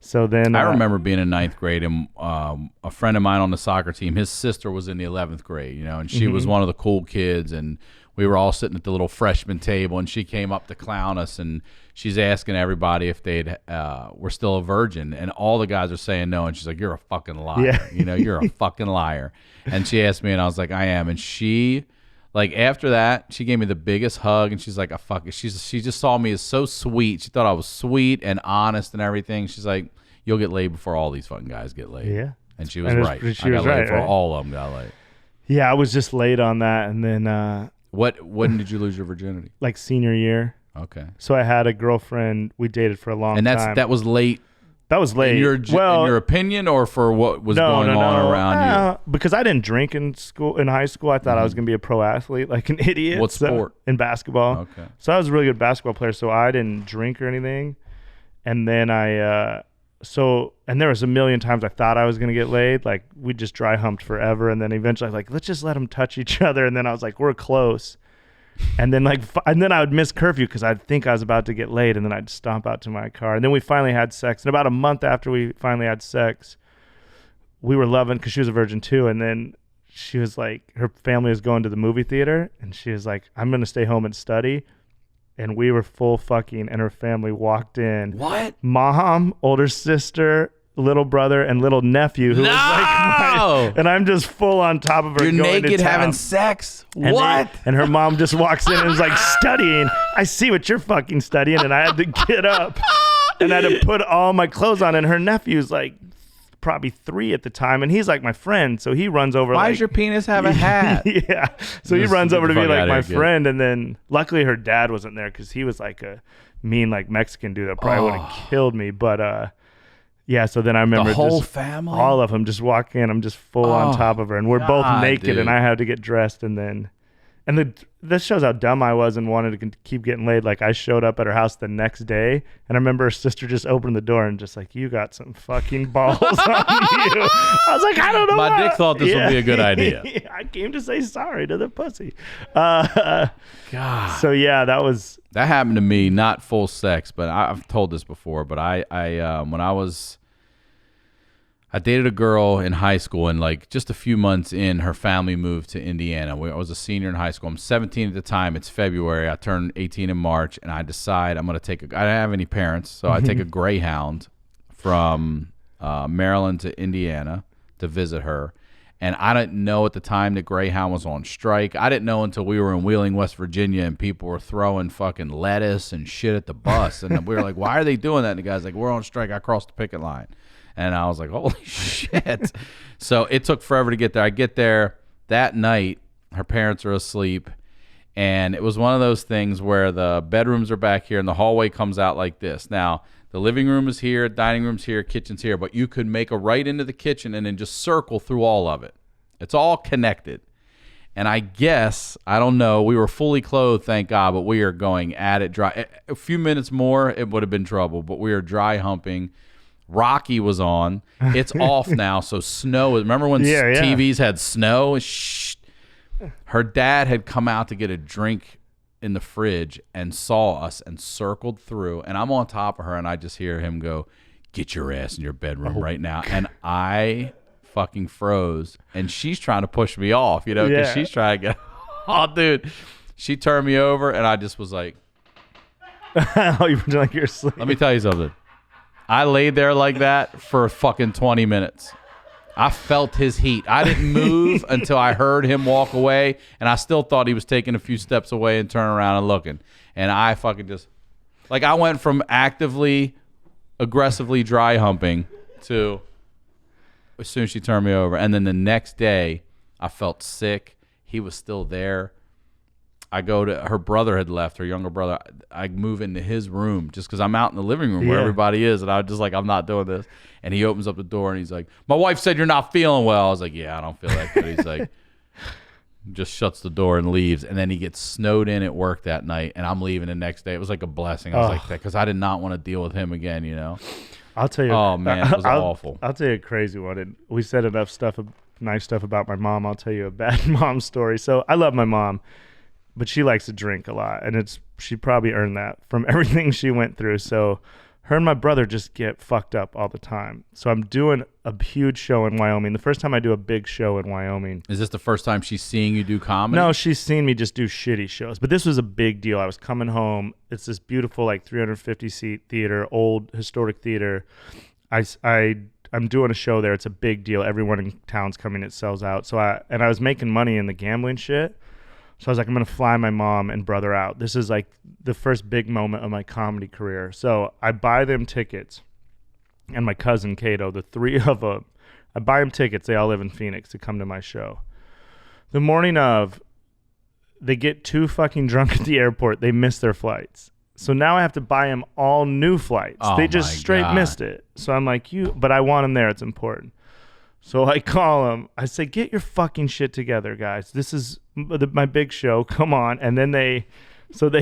So then I remember being in 9th grade and a friend of mine on the soccer team, his sister was in the 11th grade, and she was one of the cool kids, and we were all sitting at the little freshman table, and she came up to clown us, and she's asking everybody if were still a virgin, and all the guys are saying no, and she's like, "You're a fucking liar, you're a fucking liar." And she asked me, and I was like, "I am." And she, like after that, she gave me the biggest hug, and she's like, she just saw me as so sweet. She thought I was sweet and honest and everything. She's like, "You'll get laid before all these fucking guys get laid." Yeah. And she was right. She I was got laid right, for right? all of them. Got laid. Yeah, I was just late on that, and then When did you lose your virginity? like senior year. Okay. So I had a girlfriend. We dated for a long And time. that was late. That was late. In your opinion, or for what was going on around you? Because I didn't drink in high school. I thought I was going to be a pro athlete, like an idiot. What sport? In basketball. Okay. So I was a really good basketball player, so I didn't drink or anything. And then and there was a million times I thought I was going to get laid. Like, we just dry humped forever. And then eventually I was like, let's just let them touch each other. And then I was like, we're close. And then and then I would miss curfew because I'd think I was about to get laid, and then I'd stomp out to my car. And then we finally had sex. And about a month after we finally had sex, we were loving, because she was a virgin too. And then she was like, her family was going to the movie theater, and she was like, I'm going to stay home and study. And we were full fucking, and her family walked in. What? Mom, older sister, little brother, and little nephew who was like and I'm just full on top of her. You're going naked to town. having sex? And What? and her mom just walks in and is like, studying. I see what you're fucking studying. And I had to get up and I had to put all my clothes on. And her nephew's like probably 3 at the time. And he's like my friend. So he runs over. Why does your penis have a hat? Yeah. So he Just runs over to get be the fuck like my outta here, friend. And then luckily her dad wasn't there, because he was like a mean, like Mexican dude that probably would have killed me. But yeah, so then I remember The whole just family? all of them just walk in. I'm just full on top of her, and we're both God, naked, dude. and I had to get dressed, and this shows how dumb I was and wanted to keep getting laid. Like, I showed up at her house the next day, and I remember her sister just opened the door and just like, you got some fucking balls on you. I was like, I don't know. My dick thought this would be a good idea. I came to say sorry to the pussy. God. So yeah, That happened to me, not full sex, but I've told this before. But when I dated a girl in high school, and like just a few months in, her family moved to Indiana. I was a senior in high school. I'm 17 at the time. It's February. I turned 18 in March, and I decide I'm going to I didn't have any parents, so I take a Greyhound from Maryland to Indiana to visit her. And I didn't know at the time that Greyhound was on strike. I didn't know until we were in Wheeling, West Virginia, and people were throwing fucking lettuce and shit at the bus. And we were like, why are they doing that? And the guy's like, we're on strike. I crossed the picket line. And I was like, holy shit. So it took forever to get there. I get there that night. Her parents are asleep. And it was one of those things where the bedrooms are back here and the hallway comes out like this. Now, the living room is here, dining room's here, kitchen's here, but you could make a right into the kitchen and then just circle through all of it. It's all connected. And I guess, I don't know, we were fully clothed, thank God, but we are going at it dry. A few minutes more, it would have been trouble, but we are dry humping. Rocky was on. It's off now, so snow. Remember when TVs had snow? Shh. Her dad had come out to get a drink in the fridge and saw us and circled through. And I'm on top of her, and I just hear him go, get your ass in your bedroom right now. And I fucking froze. And she's trying to push me off, because she's trying to get, oh, dude. She turned me over, and I just was like, oh, you were like, you're asleep. Let me tell you something. I laid there like that for fucking 20 minutes. I felt his heat. I didn't move until I heard him walk away, and I still thought he was taking a few steps away and turning around and looking. And I fucking just, like, I went from actively, aggressively dry humping to as soon as she turned me over. And then the next day, I felt sick. He was still there. I go to, her brother had left, her younger brother. I move into his room just because I'm out in the living room where everybody is. And I was just like, I'm not doing this. And he opens up the door and he's like, my wife said you're not feeling well. I was like, yeah, I don't feel that good. He's like, just shuts the door and leaves. And then he gets snowed in at work that night. And I'm leaving the next day. It was like a blessing. I was like, that because I did not want to deal with him again, I'll tell you. Oh, man, it was awful. I'll tell you a crazy one. And we said enough stuff, nice stuff about my mom. I'll tell you a bad mom story. So I love my mom, but she likes to drink a lot, and she probably earned that from everything she went through. So her and my brother just get fucked up all the time. So I'm doing a huge show in Wyoming. The first time I do a big show in Wyoming. Is this the first time she's seeing you do comedy? No, she's seen me just do shitty shows. But this was a big deal. I was coming home. It's this beautiful, like 350-seat theater, old historic theater. I'm doing a show there. It's a big deal. Everyone in town's coming. It sells out. So I was making money in the gambling shit. So I was like, I'm going to fly my mom and brother out. This is like the first big moment of my comedy career. So I buy them tickets, and my cousin Cato, the three of them, I buy them tickets. They all live in Phoenix to come to my show. The morning of, they get too fucking drunk at the airport. They miss their flights. So now I have to buy them all new flights. Oh they just straight God. missed it. So I'm like, but I want them there. It's important. So I call them. I say, get your fucking shit together, guys. This is my big show. Come on. And then they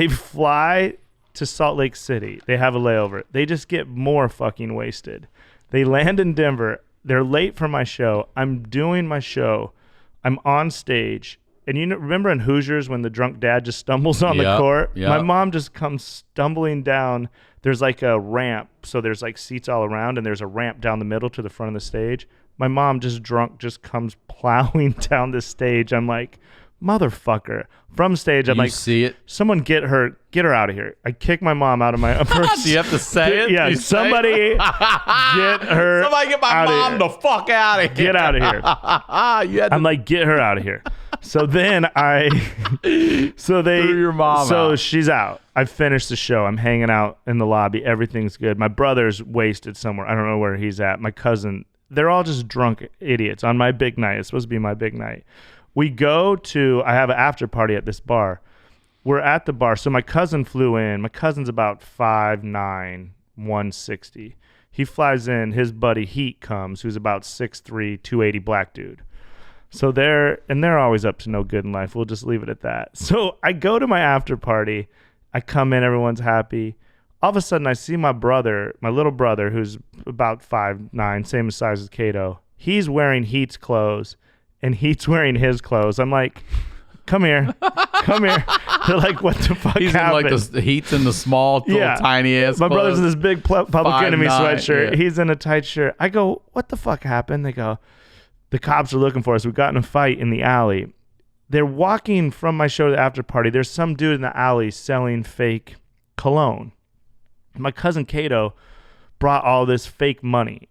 fly to Salt Lake City. They have a layover. They just get more fucking wasted. They land in Denver. They're late for my show. I'm doing my show. I'm on stage. And remember in Hoosiers when the drunk dad just stumbles on the court? Yep. My mom just comes stumbling down. There's like a ramp. So there's like seats all around, and there's a ramp down the middle to the front of the stage. My mom, just drunk, just comes plowing down the stage. I'm like, motherfucker. From stage, I'm like, see it? Someone get her out of here. I kick my mom out of my purse. Do you have to say it? Yeah, somebody get her. Somebody get my mom the fuck out of here. Get out of here. I'm like, get her out of here. So then threw your mom out. She's out. I finished the show. I'm hanging out in the lobby. Everything's good. My brother's wasted somewhere. I don't know where he's at. My cousin, they're all just drunk idiots on my big night. It's supposed to be my big night. I have an after party at this bar. We're at the bar. So my cousin flew in. My cousin's about 5'9", 160. He flies in. His buddy Heat comes, who's about 6'3", 280 black dude. So they're always up to no good in life. We'll just leave it at that. So I go to my after party. I come in. Everyone's happy. All of a sudden, I see my little brother, who's about 5'9", same size as Kato. He's wearing Heat's clothes, and Heat's wearing his clothes. I'm like, come here. They're like, what the fuck He's happened? in like the Heat's in the small, tiny ass My clothes. brother's in this big Public Enemy 5'9", sweatshirt. yeah. He's in a tight shirt. I go, what the fuck happened? They go, the cops are looking for us. We got in a fight in the alley. They're walking from my show to the after party. There's some dude in the alley selling fake cologne. My cousin Kato brought all this fake money,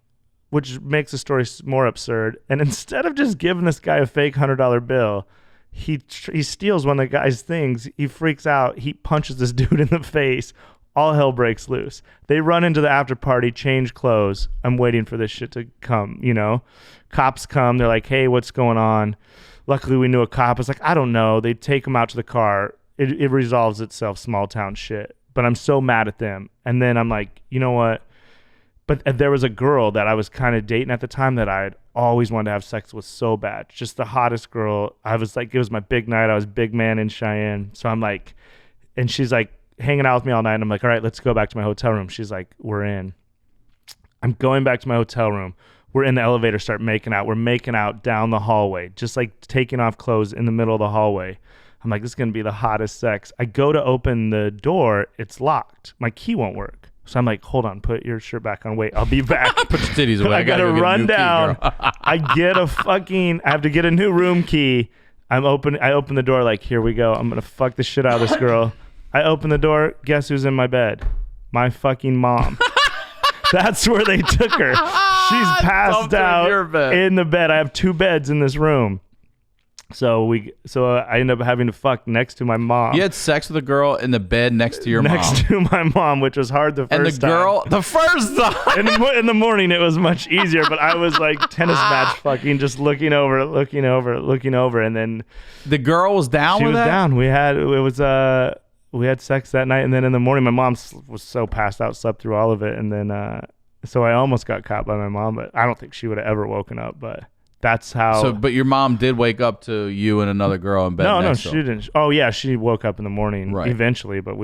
which makes the story more absurd. And instead of just giving this guy a fake $100 bill, he steals one of the guy's things. He freaks out. He punches this dude in the face. All hell breaks loose. They run into the after party, change clothes. I'm waiting for this shit to come, Cops come. They're like, hey, what's going on? Luckily, we knew a cop. It's like, I don't know. They take him out to the car. It resolves itself, small town shit. But I'm so mad at them. And then I'm like, you know what? But there was a girl that I was kind of dating at the time that I had always wanted to have sex with so bad. Just the hottest girl. I was like, it was my big night. I was big man in Cheyenne. So I'm like, and she's like hanging out with me all night. And I'm like, all right, let's go back to my hotel room. She's like, we're in. I'm going back to my hotel room. We're in the elevator, start making out. We're making out down the hallway, just like taking off clothes in the middle of the hallway. I'm like, this is going to be the hottest sex. I go to open the door. It's locked. My key won't work. So I'm like, hold on, put your shirt back on. Wait, I'll be back. Put your titties away. I got to run down. I have to get a new room key. I open the door like, here we go. I'm going to fuck the shit out of this girl. I open the door. Guess who's in my bed? My fucking mom. That's where they took her. She's passed out in the bed. I have 2 beds in this room. So I end up having to fuck next to my mom. You had sex with a girl in the bed next to your mom. Next to my mom, which was hard the first time. The first time. In the morning, it was much easier, but I was like tennis match fucking, just looking over, and then the girl was down with that? She was down. We had sex that night, and then in the morning, my mom was so passed out, slept through all of it, and then so I almost got caught by my mom, but I don't think she would have ever woken up, but that's how. So, but your mom did wake up to you and another girl in bed. No, she didn't. Oh yeah, she woke up in the morning eventually, but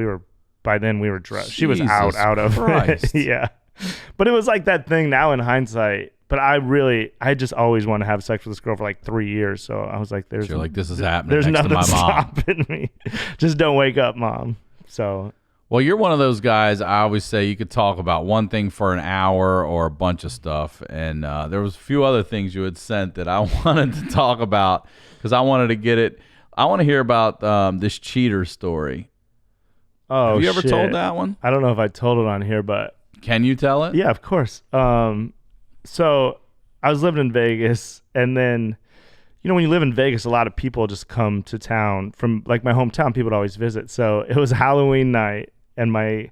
by then we were dressed. She was out of it. Yeah, but it was like that thing now in hindsight. But I just always wanted to have sex with this girl for like 3 years. So I was like, this is happening. There's next nothing to my mom. stopping me. Just don't wake up, mom. So. Well, you're one of those guys. I always say you could talk about one thing for an hour or a bunch of stuff, and there was a few other things you had sent that I wanted to talk about because I wanted to get it. I want to hear about this cheater story. Oh, have you ever told that one? I don't know if I told it on here, but can you tell it? Yeah, of course. So I was living in Vegas, and then when you live in Vegas, a lot of people just come to town from like my hometown. People would always visit. So it was Halloween night. And my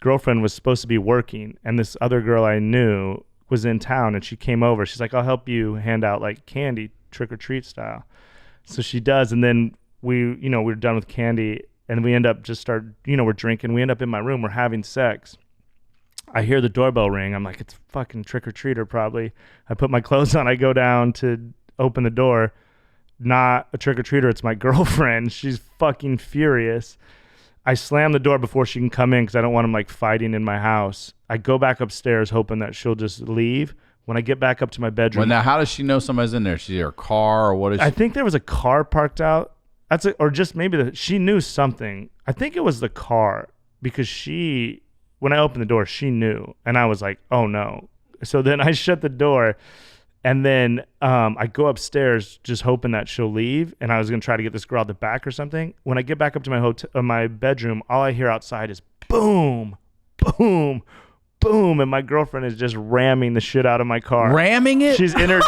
girlfriend was supposed to be working, and this other girl I knew was in town and she came over. She's like, I'll help you hand out like candy, trick or treat style. So she does. And then we're done with candy and we end up we're drinking. We end up in my room. We're having sex. I hear the doorbell ring. I'm like, it's fucking trick or treater probably. I put my clothes on. I go down to open the door. Not a trick or treater. It's my girlfriend. She's fucking furious. I slam the door before she can come in because I don't want them like fighting in my house. I go back upstairs hoping that she'll just leave. When I get back up to my bedroom. Well, now how does she know somebody's in there? Is she her car or what is she? I think there was a car parked out. Or just maybe she knew something. I think it was the car because when I opened the door, she knew. And I was like, oh no. So then I shut the door and then I go upstairs just hoping that she'll leave. And I was going to try to get this girl out the back or something. When I get back up to my bedroom, all I hear outside is boom, boom, boom, and my girlfriend is just ramming the shit out of my car. Ramming it? She's in her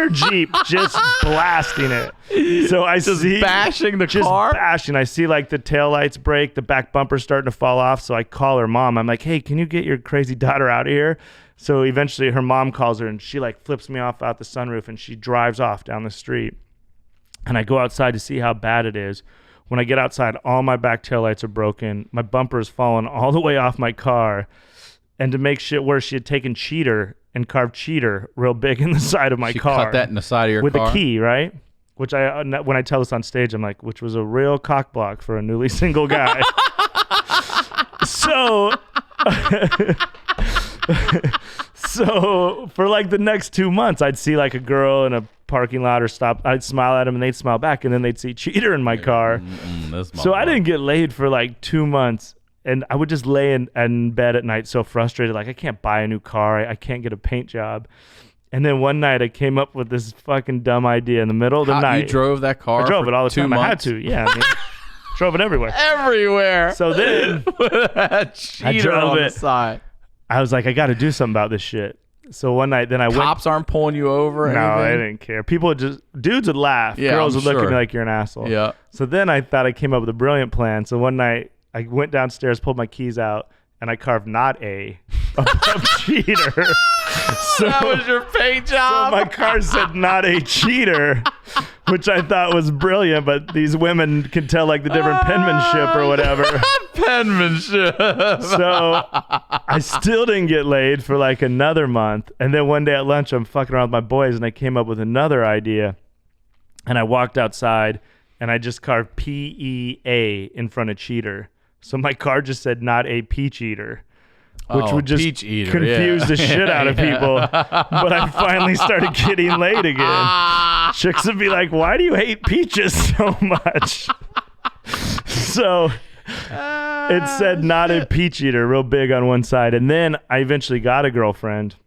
Jeep, just blasting it. So I see bashing the just car. Bashing. I see like the taillights break, the back bumper's starting to fall off. So I call her mom. I'm like, hey, can you get your crazy daughter out of here? So eventually her mom calls her and she like flips me off out the sunroof and she drives off down the street. And I go outside to see how bad it is. When I get outside, all my back taillights are broken. My bumper is fallen all the way off my car. And to make shit worse, she had taken cheater and carved cheater real big in the side of my car. She cut that in the side of your car. With a key, right? Which when I tell this on stage, I'm like, which was a real cock block for a newly single guy. So for like the next 2 months, I'd see like a girl in a parking lot or stop. I'd smile at them and they'd smile back. And then they'd see cheater in my car. So I didn't get laid for like 2 months. And I would just lay in bed at night so frustrated, like I can't buy a new car. I can't get a paint job. And then one night I came up with this fucking dumb idea in the middle of the night. You drove that car? I drove it all the time. 2 months? I had to, yeah. I mean, drove it everywhere. Everywhere. So then I drove it. The side. I was like, I got to do something about this shit. So one night, then I went. Cops aren't pulling you over or No, anything? they didn't care. Dudes would laugh. Yeah, Girls I'm would look at sure. me like you're an asshole. Yeah. So then I thought I came up with a brilliant plan. So one night I went downstairs, pulled my keys out, and I carved not a above cheater. So that was your paint job? So my car said not a cheater, which I thought was brilliant, but these women can tell like the different penmanship or whatever. Penmanship. So I still didn't get laid for like another month. And then one day at lunch, I'm fucking around with my boys and I came up with another idea. And I walked outside and I just carved PEA in front of cheater. So my car just said not a peach eater, which would just confuse the shit out of people. But I finally started getting laid again. Chicks would be like, why do you hate peaches so much? So it said not a peach eater real big on one side. And then I eventually got a girlfriend.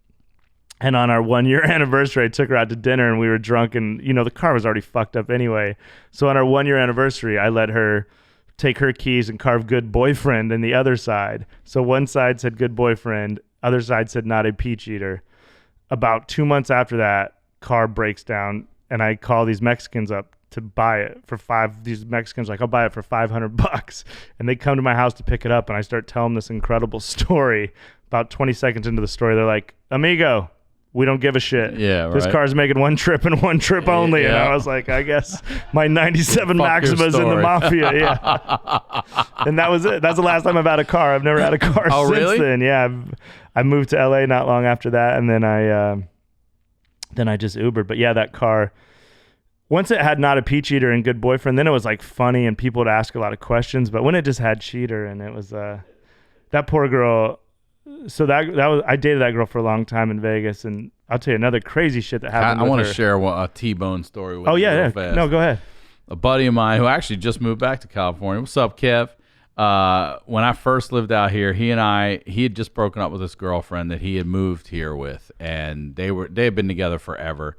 And on our 1 year anniversary, I took her out to dinner and we were drunk and, the car was already fucked up anyway. So on our 1 year anniversary, I let her take her keys and carve good boyfriend in the other side. So one side said good boyfriend, other side said not a peach eater. About 2 months after that, car breaks down and I call these Mexicans up to buy it for these Mexicans like, I'll buy it for $500. And they come to my house to pick it up and I start telling this incredible story. About 20 seconds into the story, they're like, amigo, we don't give a shit. Yeah, right. This car's making one trip and one trip only. Yeah. And I was like, I guess my 97 Maxima's in the Mafia. Yeah. And that was it. That's the last time I've had a car. I've never had a car since really? then. Yeah. I moved to LA not long after that. And then I just Ubered. But yeah, that car, once it had not a peach eater and good boyfriend, then it was like funny and people would ask a lot of questions. But when it just had cheater and it was that poor girl. So that was, I dated that girl for a long time in Vegas, and I'll tell you another crazy shit that happened. I want to share a T-Bone story with you. Oh yeah, real yeah. fast. No, go ahead. A buddy of mine who actually just moved back to California. What's up, Kev? When I first lived out here, he had just broken up with his girlfriend that he had moved here with, and they had been together forever,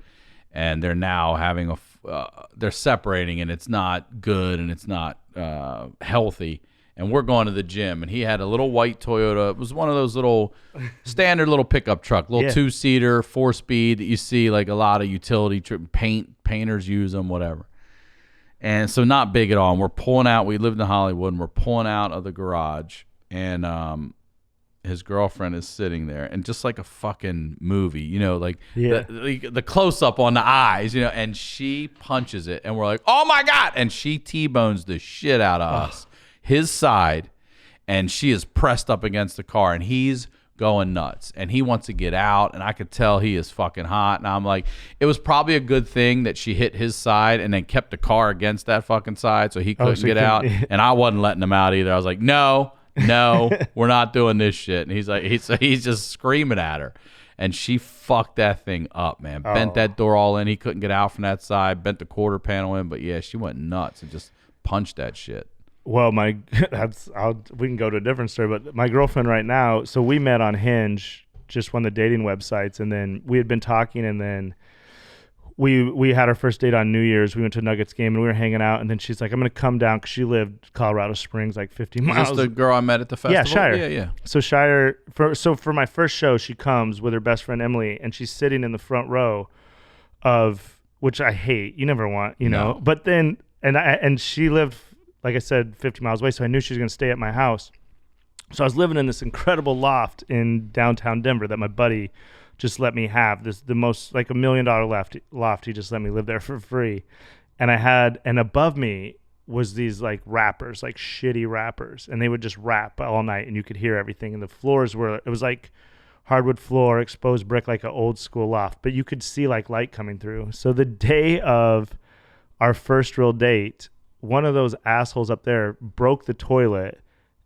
and they're now having they're separating, and it's not good, and it's not healthy. And we're going to the gym, and he had a little white Toyota. It was one of those little standard little pickup truck, little 2-seater, 4-speed that you see like a lot of utility painters use them, whatever. And so not big at all. And we're pulling out. We lived in Hollywood, and we're pulling out of the garage, and his girlfriend is sitting there, and just like a fucking movie, you know, like Yeah. the close up on the eyes, you know, and she punches it, and we're like, oh my God, and she T-bones the shit out of us, his side, and she is pressed up against the car, and he's going nuts, and he wants to get out, and I could tell he is fucking hot, and I'm like, it was probably a good thing that she hit his side and then kept the car against that fucking side so he couldn't get out, and I wasn't letting him out either. I was like, no, we're not doing this shit. And he's like, he's just screaming at her, and she fucked that thing up, man. Bent that door all in. He couldn't get out from that side. Bent the quarter panel in, but yeah, she went nuts and just punched that shit. Well, we can go to a different story, but my girlfriend right now, so we met on Hinge, just one of the dating websites, and then we had been talking, and then we had our first date on New Year's. We went to a Nuggets game, and we were hanging out, and then she's like, I'm going to come down, because she lived Colorado Springs, like 50 miles. Is this the girl I met at the festival? Yeah, Shire. Yeah. So Shire, for my first show, she comes with her best friend Emily, and she's sitting in the front row of, which I hate. You never want, you know. No. But then, and she lived, like I said, 50 miles away, so I knew she was going to stay at my house. So I was living in this incredible loft in downtown Denver that my buddy just let me have. The most, like, $1 million loft. He just let me live there for free. And above me was these, like, rappers, like shitty rappers, and they would just rap all night, and you could hear everything. And the floors it was like hardwood floor, exposed brick, like an old school loft, but you could see, like, light coming through. So the day of our first real date, one of those assholes up there broke the toilet,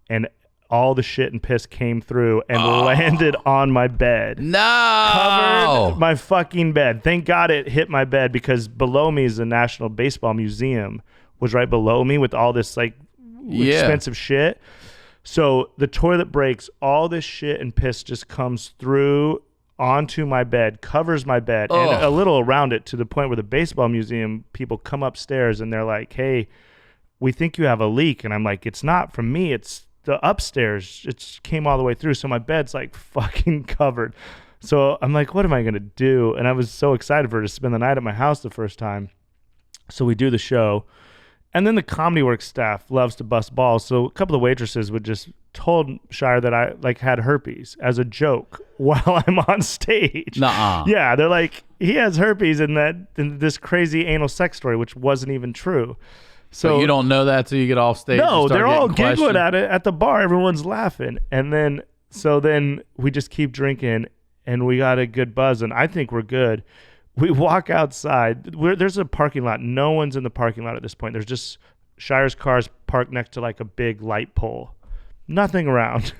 and all the shit and piss came through and landed on my bed. No! Covered my fucking bed. Thank God it hit my bed, because below me is the National Baseball Museum, was right below me with all this, like, expensive shit. So the toilet breaks, all this shit and piss just comes through onto my bed, covers my bed, and a little around it, to the point where the baseball museum people come upstairs and they're like, hey, we think you have a leak. And I'm like, it's not from me, it's the upstairs. It came all the way through. So my bed's like fucking covered. So I'm like, what am I going to do? And I was so excited for her to spend the night at my house the first time. So we do the show. And then the Comedy Works staff loves to bust balls. So a couple of waitresses would just told Shire that I, like, had herpes as a joke while I'm on stage. Nuh-uh. Yeah, they're like, he has herpes in this crazy anal sex story, which wasn't even true. So you don't know that till you get off stage. No, and start they're all getting giggling questioned? at it at the bar. Everyone's laughing. And then we just keep drinking, and we got a good buzz, and I think we're good. We walk outside. There's a parking lot. No one's in the parking lot at this point. There's just Shire's cars parked next to, like, a big light pole. Nothing around.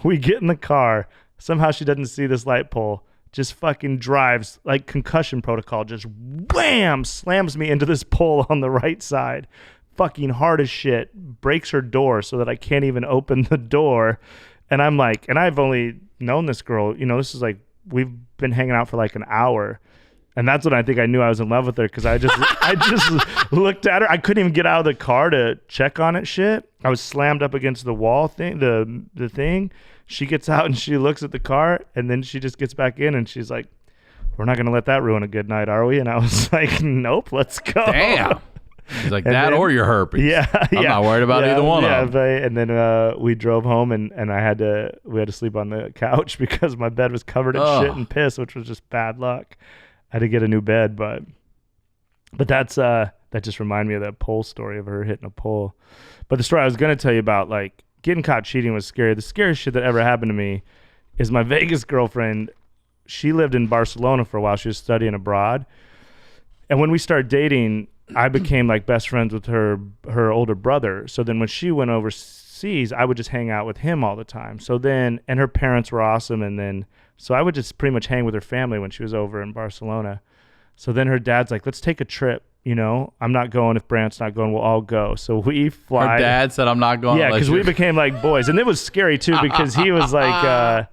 We get in the car. Somehow she doesn't see this light pole. Just fucking drives, like concussion protocol. Just wham! Slams me into this pole on the right side. Fucking hard as shit. Breaks her door so that I can't even open the door. And I'm like, and I've only known this girl, you know, this is like, we've been hanging out for like an hour. And that's when I think I knew I was in love with her, because I just looked at her. I couldn't even get out of the car to check on it shit. I was slammed up against the wall thing, the thing. She gets out and she looks at the car, and then she just gets back in, and she's like, we're not going to let that ruin a good night, are we? And I was like, nope, let's go. Damn. He's like, that then, or your herpes. Yeah. I'm not worried about either one of them. And then we drove home, and we had to sleep on the couch because my bed was covered in shit and piss, which was just bad luck. I had to get a new bed, but that's that just reminded me of that pole story of her hitting a pole. But the story I was going to tell you about, like, getting caught cheating was scary. The scariest shit that ever happened to me is my Vegas girlfriend. She lived in Barcelona for a while. She was studying abroad. And when we started dating, I became like best friends with her older brother. So then when she went overseas, I would just hang out with him all the time. So then, and her parents were awesome. And then, so I would just pretty much hang with her family when she was over in Barcelona. So then her dad's like, let's take a trip. You know, I'm not going. If Brandt's not going, we'll all go. So we fly. Her dad said, I'm not going. Yeah, because we became like boys. And it was scary too, because he was like,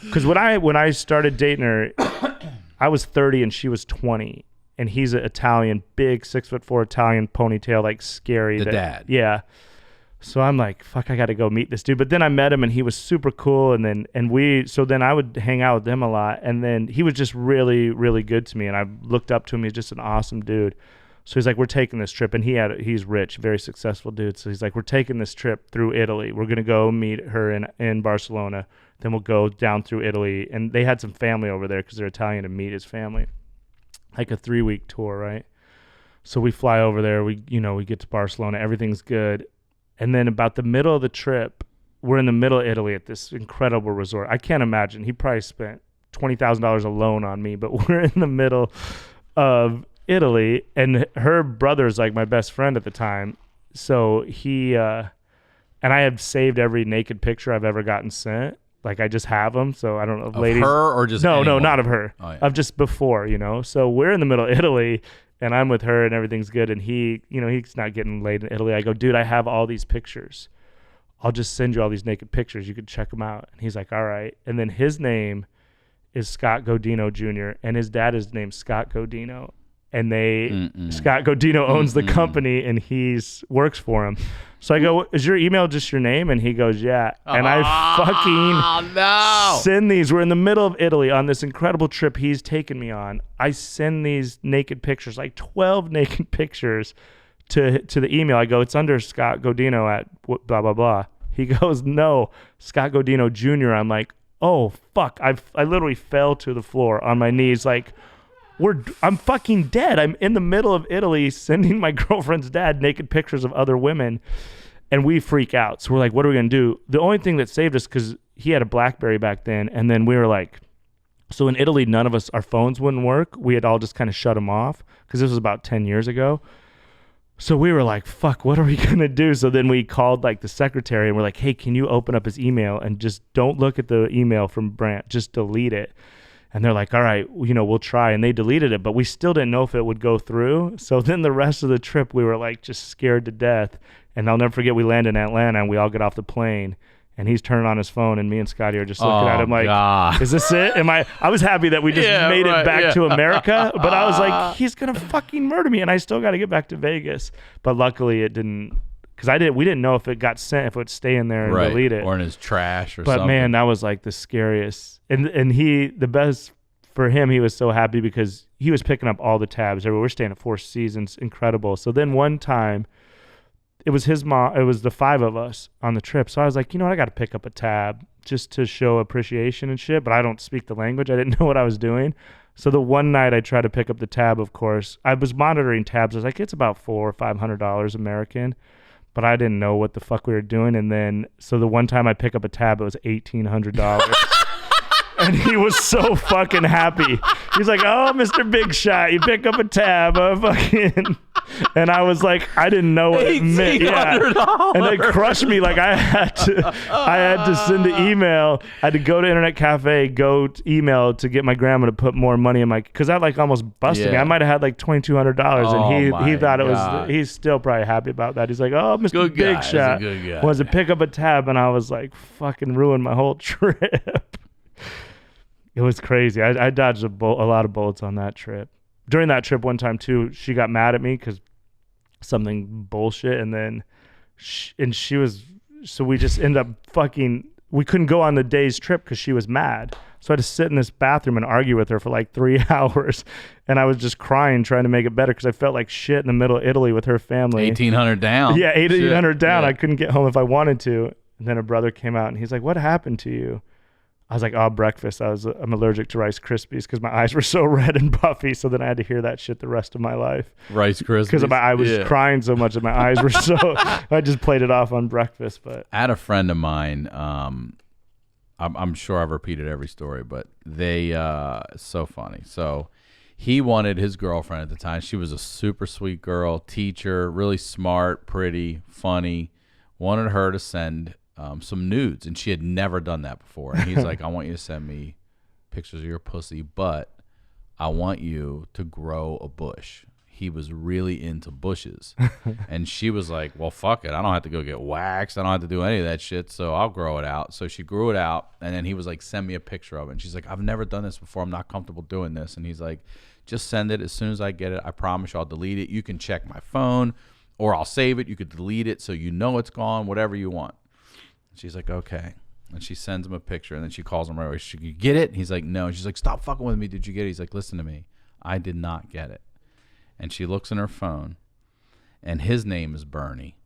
because when I started dating her, I was 30 and she was 20. And he's an Italian, big 6'4" Italian ponytail, like scary. The dad. Yeah. So I'm like, fuck, I got to go meet this dude. But then I met him and he was super cool. And then I would hang out with him a lot. And then he was just really, really good to me. And I looked up to him. He's just an awesome dude. So he's like, we're taking this trip. And he's rich, very successful dude. So he's like, we're taking this trip through Italy. We're going to go meet her in Barcelona. Then we'll go down through Italy, and they had some family over there because they're Italian, to meet his family. Like a 3-week tour, right? So we fly over there. We get to Barcelona. Everything's good. And then about the middle of the trip, we're in the middle of Italy at this incredible resort. I can't imagine. He probably spent $20,000 alone on me, but we're in the middle of Italy, and her brother's like my best friend at the time. So he and I have saved every naked picture I've ever gotten sent. Like, I just have them. So I don't know if Of ladies. her or just No, anyone? not of her. Oh, yeah. Of just before, So we're in the middle of Italy, and I'm with her, and everything's good. And he, he's not getting laid in Italy. I go, dude, I have all these pictures. I'll just send you all these naked pictures. You can check them out. And he's like, all right. And then his name is Scott Godino Jr., and his dad is named Scott Godino. And Scott Godino owns the company, and he's works for him. So I go, is your email just your name? And he goes, yeah. And I fucking send these. We're in the middle of Italy on this incredible trip he's taken me on. I send these naked pictures, like 12 naked pictures to the email. I go, it's under Scott Godino at blah, blah, blah. He goes, no, Scott Godino Jr. I'm like, oh, fuck. I literally fell to the floor on my knees like, I'm fucking dead. I'm in the middle of Italy sending my girlfriend's dad naked pictures of other women, and we freak out. So we're like, what are we going to do? The only thing that saved us, because he had a BlackBerry back then, and then we were like, so in Italy, none of us, our phones wouldn't work. We had all just kind of shut them off because this was about 10 years ago. So we were like, fuck, what are we going to do? So then we called like the secretary, and we're like, hey, can you open up his email and just don't look at the email from Brandt, just delete it. And they're like, all right, we'll try. And they deleted it, but we still didn't know if it would go through. So then the rest of the trip, we were like just scared to death. And I'll never forget, we land in Atlanta, and we all get off the plane, and he's turning on his phone, and me and Scotty are just looking at him like, God. is this it? I was happy that we just made it back to America, but I was like, he's going to fucking murder me, and I still got to get back to Vegas. But luckily it didn't, because we didn't know if it got sent, if it would stay in there and delete it. Or in his trash or something. But man, that was like the scariest. And the best for him, he was so happy because he was picking up all the tabs. We're staying at Four Seasons, incredible. So then one time, it was his mom, it was the 5 of us on the trip. So I was like, I got to pick up a tab just to show appreciation and shit, but I don't speak the language. I didn't know what I was doing. So the one night I tried to pick up the tab, of course, I was monitoring tabs. I was like, it's about $400 or $500 American, but I didn't know what the fuck we were doing. And then, so the one time I pick up a tab, it was $1,800. And he was so fucking happy. He's like, oh, Mr. Big Shot, you pick up a tab. Fucking. And I was like, I didn't know what it meant. Yeah. And it crushed me. Like I had to send an email. I had to go to Internet Cafe, email to get my grandma to put more money in because that like almost busted me. I might have had like $2,200. And he thought it was, he's still probably happy about that. He's like, oh, Mr. Big Shot wants to pick up a tab. And I was like, fucking ruined my whole trip. It was crazy. I dodged a lot of bullets on that trip. During that trip one time too, she got mad at me because something bullshit, and then she was, so we just ended up we couldn't go on the day's trip because she was mad. So I had to sit in this bathroom and argue with her for like 3 hours, and I was just crying trying to make it better because I felt like shit in the middle of Italy with her family. 1,800 down. Yeah, 1,800 down. Yeah. I couldn't get home if I wanted to. And then her brother came out and he's like, what happened to you? I was like, breakfast. I'm allergic to Rice Krispies because my eyes were so red and puffy. So then I had to hear that shit the rest of my life. Rice Krispies? Because I was crying so much and my eyes were so... I just played it off on breakfast. But I had a friend of mine. I'm sure I've repeated every story, but it's so funny. So he wanted his girlfriend at the time. She was a super sweet girl, teacher, really smart, pretty, funny. Wanted her to send... some nudes, and she had never done that before. And he's like, I want you to send me pictures of your pussy, but I want you to grow a bush. He was really into bushes. And she was like, well, fuck it. I don't have to go get waxed. I don't have to do any of that shit, so I'll grow it out. So she grew it out, and then he was like, send me a picture of it. And she's like, I've never done this before. I'm not comfortable doing this. And he's like, just send it. As soon as I get it, I promise you I'll delete it. You can check my phone, or I'll save it. You could delete it so you know it's gone, whatever you want. She's like, okay. And she sends him a picture, and then she calls him right away. She's like, you get it? And he's like, no. And she's like, stop fucking with me. Did you get it? He's like, listen to me. I did not get it. And she looks in her phone, and his name is Bernie.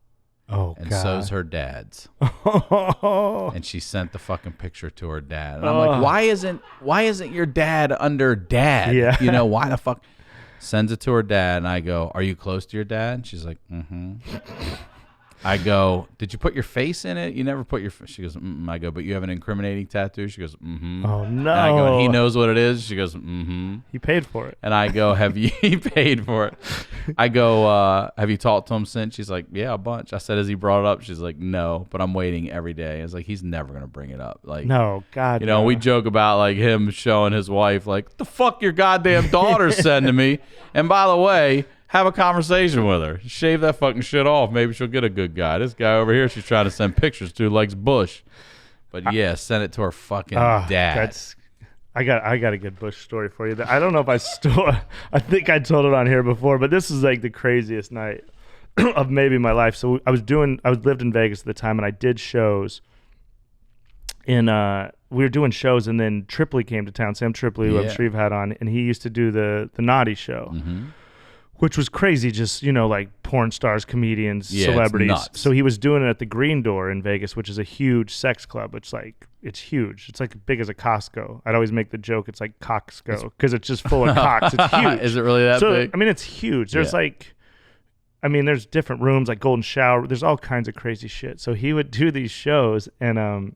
Oh, and God. so's her dad's. And she sent the fucking picture to her dad. And I'm like, why isn't your dad under dad? Yeah. You know, why the fuck? Sends it to her dad, and I go, are you close to your dad? She's like, mm-hmm. I go, did you put your face in it? You never put your face. She goes, mm-mm. I go, but you have an incriminating tattoo? She goes, mm-hmm. Oh, no. And I go, and he knows what it is? She goes, mm-hmm. He paid for it. And I go, he paid for it. I go, have you talked to him since? She's like, yeah, a bunch. I said, has he brought it up? She's like, no, but I'm waiting every day. I was like, he's never going to bring it up. Like, No, God. you know, no. we joke about like him showing his wife, like, the fuck your goddamn daughter's sending me. And by the way, have a conversation with her. Shave that fucking shit off. Maybe she'll get a good guy. This guy over here, she's trying to send pictures to, likes Bush. But yeah, send it to her fucking dad. I got a good Bush story for you. I don't know if I think I told it on here before, but this is like the craziest night of maybe my life. So I lived in Vegas at the time, and I did shows we were doing shows, and then Tripoli came to town. Sam Tripoli, who I'm sure you've had on, and he used to do the Naughty Show. Mm-hmm. Which was crazy, just, you know, like porn stars, comedians, celebrities. It's nuts. So he was doing it at the Green Door in Vegas, which is a huge sex club. It's huge. It's like big as a Costco. I'd always make the joke, it's like Coxco, because it's just full of cocks. It's huge. Is it really that big? I mean, it's huge. There's there's different rooms, like golden shower. There's all kinds of crazy shit. So he would do these shows, and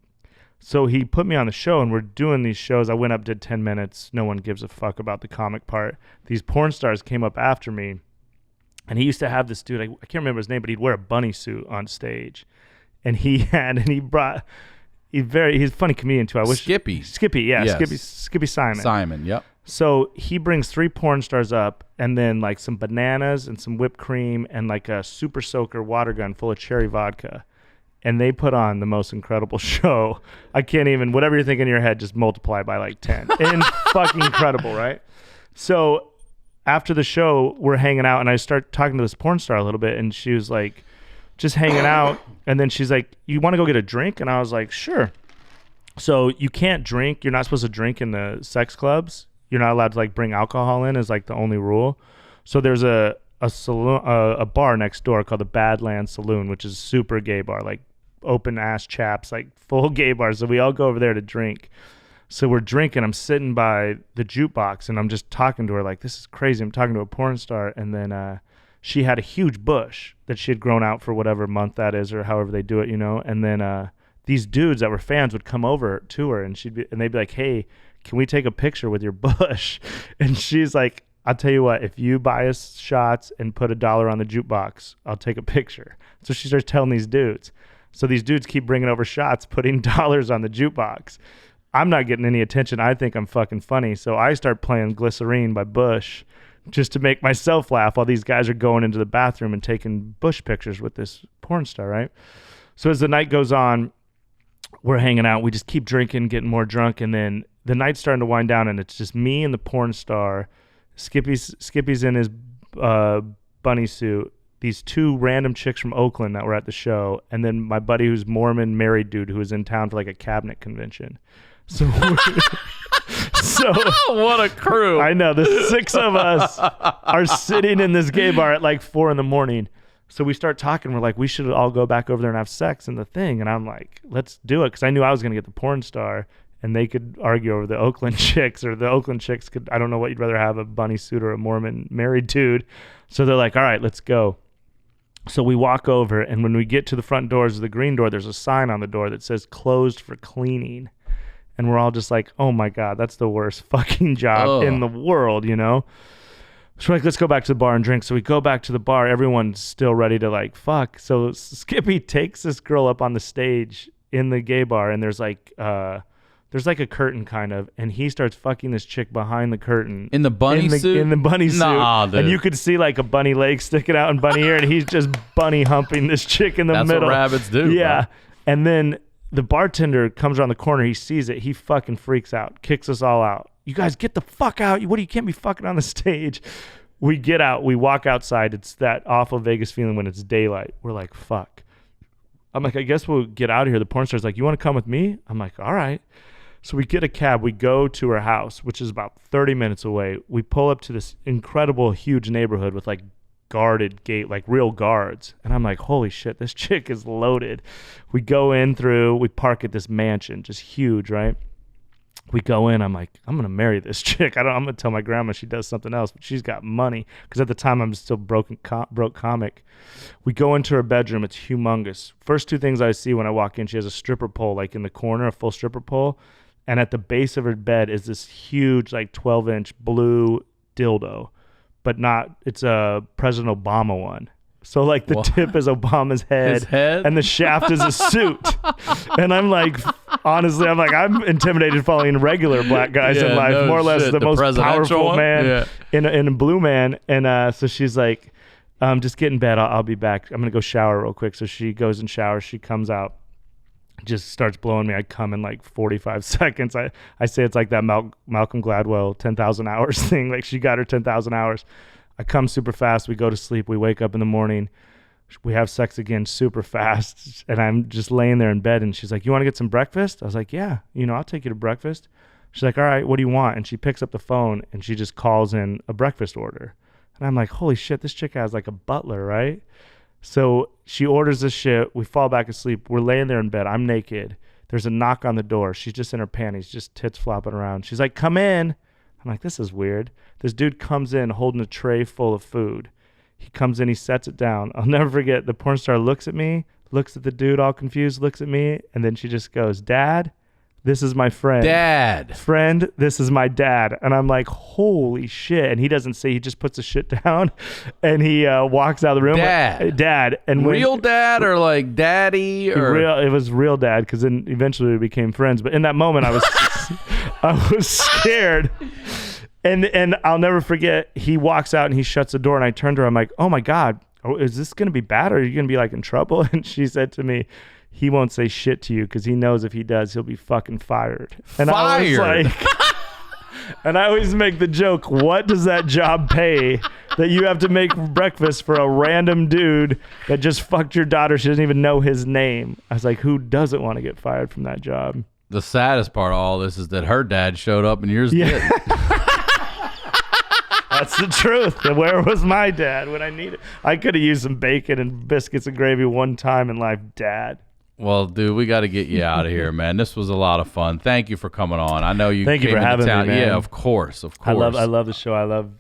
so he put me on the show, and we're doing these shows. I went up, did 10 minutes. No one gives a fuck about the comic part. These porn stars came up after me, and he used to have this dude, I can't remember his name, but he'd wear a bunny suit on stage. And he's a funny comedian too. Skippy, yeah. Yes. Skippy Simon. Simon, yep. So he brings 3 porn stars up, and then like some bananas and some whipped cream and like a super soaker water gun full of cherry vodka. And they put on the most incredible show. I can't even, whatever you're thinking in your head, just multiply by like 10. And fucking incredible, right? So after the show, we're hanging out, and I start talking to this porn star a little bit, and she was like, just hanging out. And then she's like, you want to go get a drink? And I was like, sure. So you can't drink. You're not supposed to drink in the sex clubs. You're not allowed to like bring alcohol in, is like the only rule. So there's a saloon, a bar next door called the Badlands Saloon, which is a super gay bar, like open ass chaps, like full gay bar. So we all go over there to drink. So we're drinking. I'm sitting by the jukebox, and I'm just talking to her like, this is crazy. I'm talking to a porn star. And then she had a huge bush that she had grown out for whatever month that is, or however they do it, you know. And then these dudes that were fans would come over to her, and they'd be like, hey, can we take a picture with your bush? And she's like, I'll tell you what, if you buy us shots and put $1 on the jukebox, I'll take a picture. So she starts telling these dudes. So these dudes keep bringing over shots, putting dollars on the jukebox. I'm not getting any attention. I think I'm fucking funny. So I start playing Glycerine by Bush just to make myself laugh while these guys are going into the bathroom and taking Bush pictures with this porn star, right? So as the night goes on, we're hanging out. We just keep drinking, getting more drunk. And then the night's starting to wind down, and it's just me and the porn star. Skippy's in his bunny suit. These 2 random chicks from Oakland that were at the show, and then my buddy who's Mormon married dude who was in town for like a cabinet convention. So what a crew. I know, the 6 of us are sitting in this gay bar at like 4 a.m. So we start talking. We're like, we should all go back over there and have sex in the thing. And I'm like, let's do it, because I knew I was going to get the porn star, and they could argue over the Oakland chicks, or the Oakland chicks could, I don't know what you'd rather have, a bunny suit or a Mormon married dude. So they're like, all right, let's go. So we walk over, and when we get to the front doors of the Green Door, there's a sign on the door that says closed for cleaning. And we're all just like, oh my God, that's the worst fucking job in the world, you know? So we're like, let's go back to the bar and drink. So we go back to the bar. Everyone's still ready to like fuck. So Skippy takes this girl up on the stage in the gay bar, and there's like a curtain kind of, and he starts fucking this chick behind the curtain. In the bunny suit? In the bunny suit. Nah, dude. And you could see like a bunny leg sticking out and bunny ear, and he's just bunny humping this chick in the middle. That's what rabbits do. Yeah. Bro. And then the bartender comes around the corner. He sees it. He fucking freaks out, kicks us all out. You guys get the fuck out. You can't be fucking on the stage. We get out. We walk outside. It's that awful Vegas feeling when it's daylight. We're like, fuck. I'm like, I guess we'll get out of here. The porn star's like, you want to come with me? I'm like, all right. So we get a cab. We go to her house, which is about 30 minutes away. We pull up to this incredible, huge neighborhood with like guarded gate, like real guards. And I'm like, holy shit, this chick is loaded. We go in through, we park at this mansion, just huge, right? We go in, I'm like, I'm going to marry this chick. I'm going to tell my grandma she does something else, but she's got money. Because at the time, I'm still broke comic. We go into her bedroom. It's humongous. First two things I see when I walk in, she has a stripper pole, like in the corner, a full stripper pole. And at the base of her bed is this huge, like 12-inch blue dildo. But not, it's a President Obama one. So like the tip is Obama's head, His head, and the shaft is a suit. And I'm like, honestly, I'm intimidated following regular black guys in life, more or less the most powerful man in a blue man. And so she's like, just get in bed. I'll be back. I'm gonna go shower real quick. So she goes and showers. She comes out, just starts blowing me. I come in like 45 seconds. I say it's like that Malcolm Gladwell 10,000 hours thing. Like she got her 10,000 hours. I come super fast. We go to sleep. We wake up in the morning. We have sex again super fast. And I'm just laying there in bed. And she's like, you want to get some breakfast? I was like, yeah, I'll take you to breakfast. She's like, all right, what do you want? And she picks up the phone and she just calls in a breakfast order. And I'm like, holy shit, this chick has like a butler, right? So she orders this shit. We fall back asleep. We're laying there in bed. I'm naked. There's a knock on the door. She's just in her panties, just tits flopping around. She's like, come in. I'm like, this is weird. This dude comes in holding a tray full of food. He comes in, he sets it down. I'll never forget, the porn star looks at me, looks at the dude all confused, looks at me, and then she just goes, Dad, this is my friend. Dad. Friend, this is my dad. And I'm like, holy shit. And he doesn't say, he just puts the shit down and he walks out of the room. Dad. And real dad or like daddy? Or it was real dad, because then eventually we became friends. But in that moment, I was scared. And I'll never forget, he walks out and he shuts the door and I turned to her. I'm like, oh my God, is this going to be bad? Or are you going to be like in trouble? And she said to me, he won't say shit to you because he knows if he does, he'll be fucking fired. And I was like, and I always make the joke, what does that job pay that you have to make breakfast for a random dude that just fucked your daughter? She doesn't even know his name. I was like, who doesn't want to get fired from that job? The saddest part of all this is that her dad showed up and yours didn't. That's the truth. Where was my dad when I needed? I could have used some bacon and biscuits and gravy one time in life, Dad. Well, dude, we got to get you out of here, man. This was a lot of fun. Thank you for coming on. I know you. Thank you for having me, man. Yeah, of course. I love the show. I love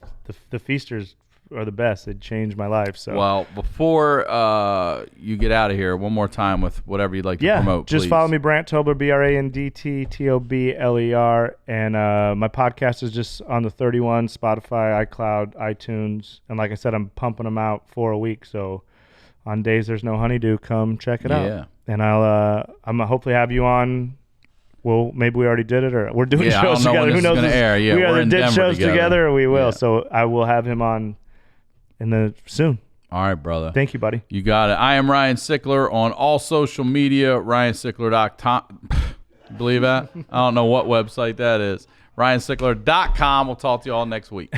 the feasters are the best. They changed my life. So well, before you get out of here, one more time with whatever you'd like to promote. Just please. follow me, Brandt Tobler, BrandtTobler, and my podcast is just on the 31, Spotify, iCloud, iTunes, and like I said, I'm pumping them out for a week. So on days there's no HoneyDew, come check it out. And I'm gonna hopefully have you on. Well, maybe we already did it, or we're doing shows together. Who knows? Air. Yeah, we either did shows together, or we will. Yeah. So I will have him on soon. All right, brother. Thank you, buddy. You got it. I am Ryan Sickler on all social media. RyanSickler.com. Believe that? I don't know what website that is. RyanSickler.com. We'll talk to you all next week.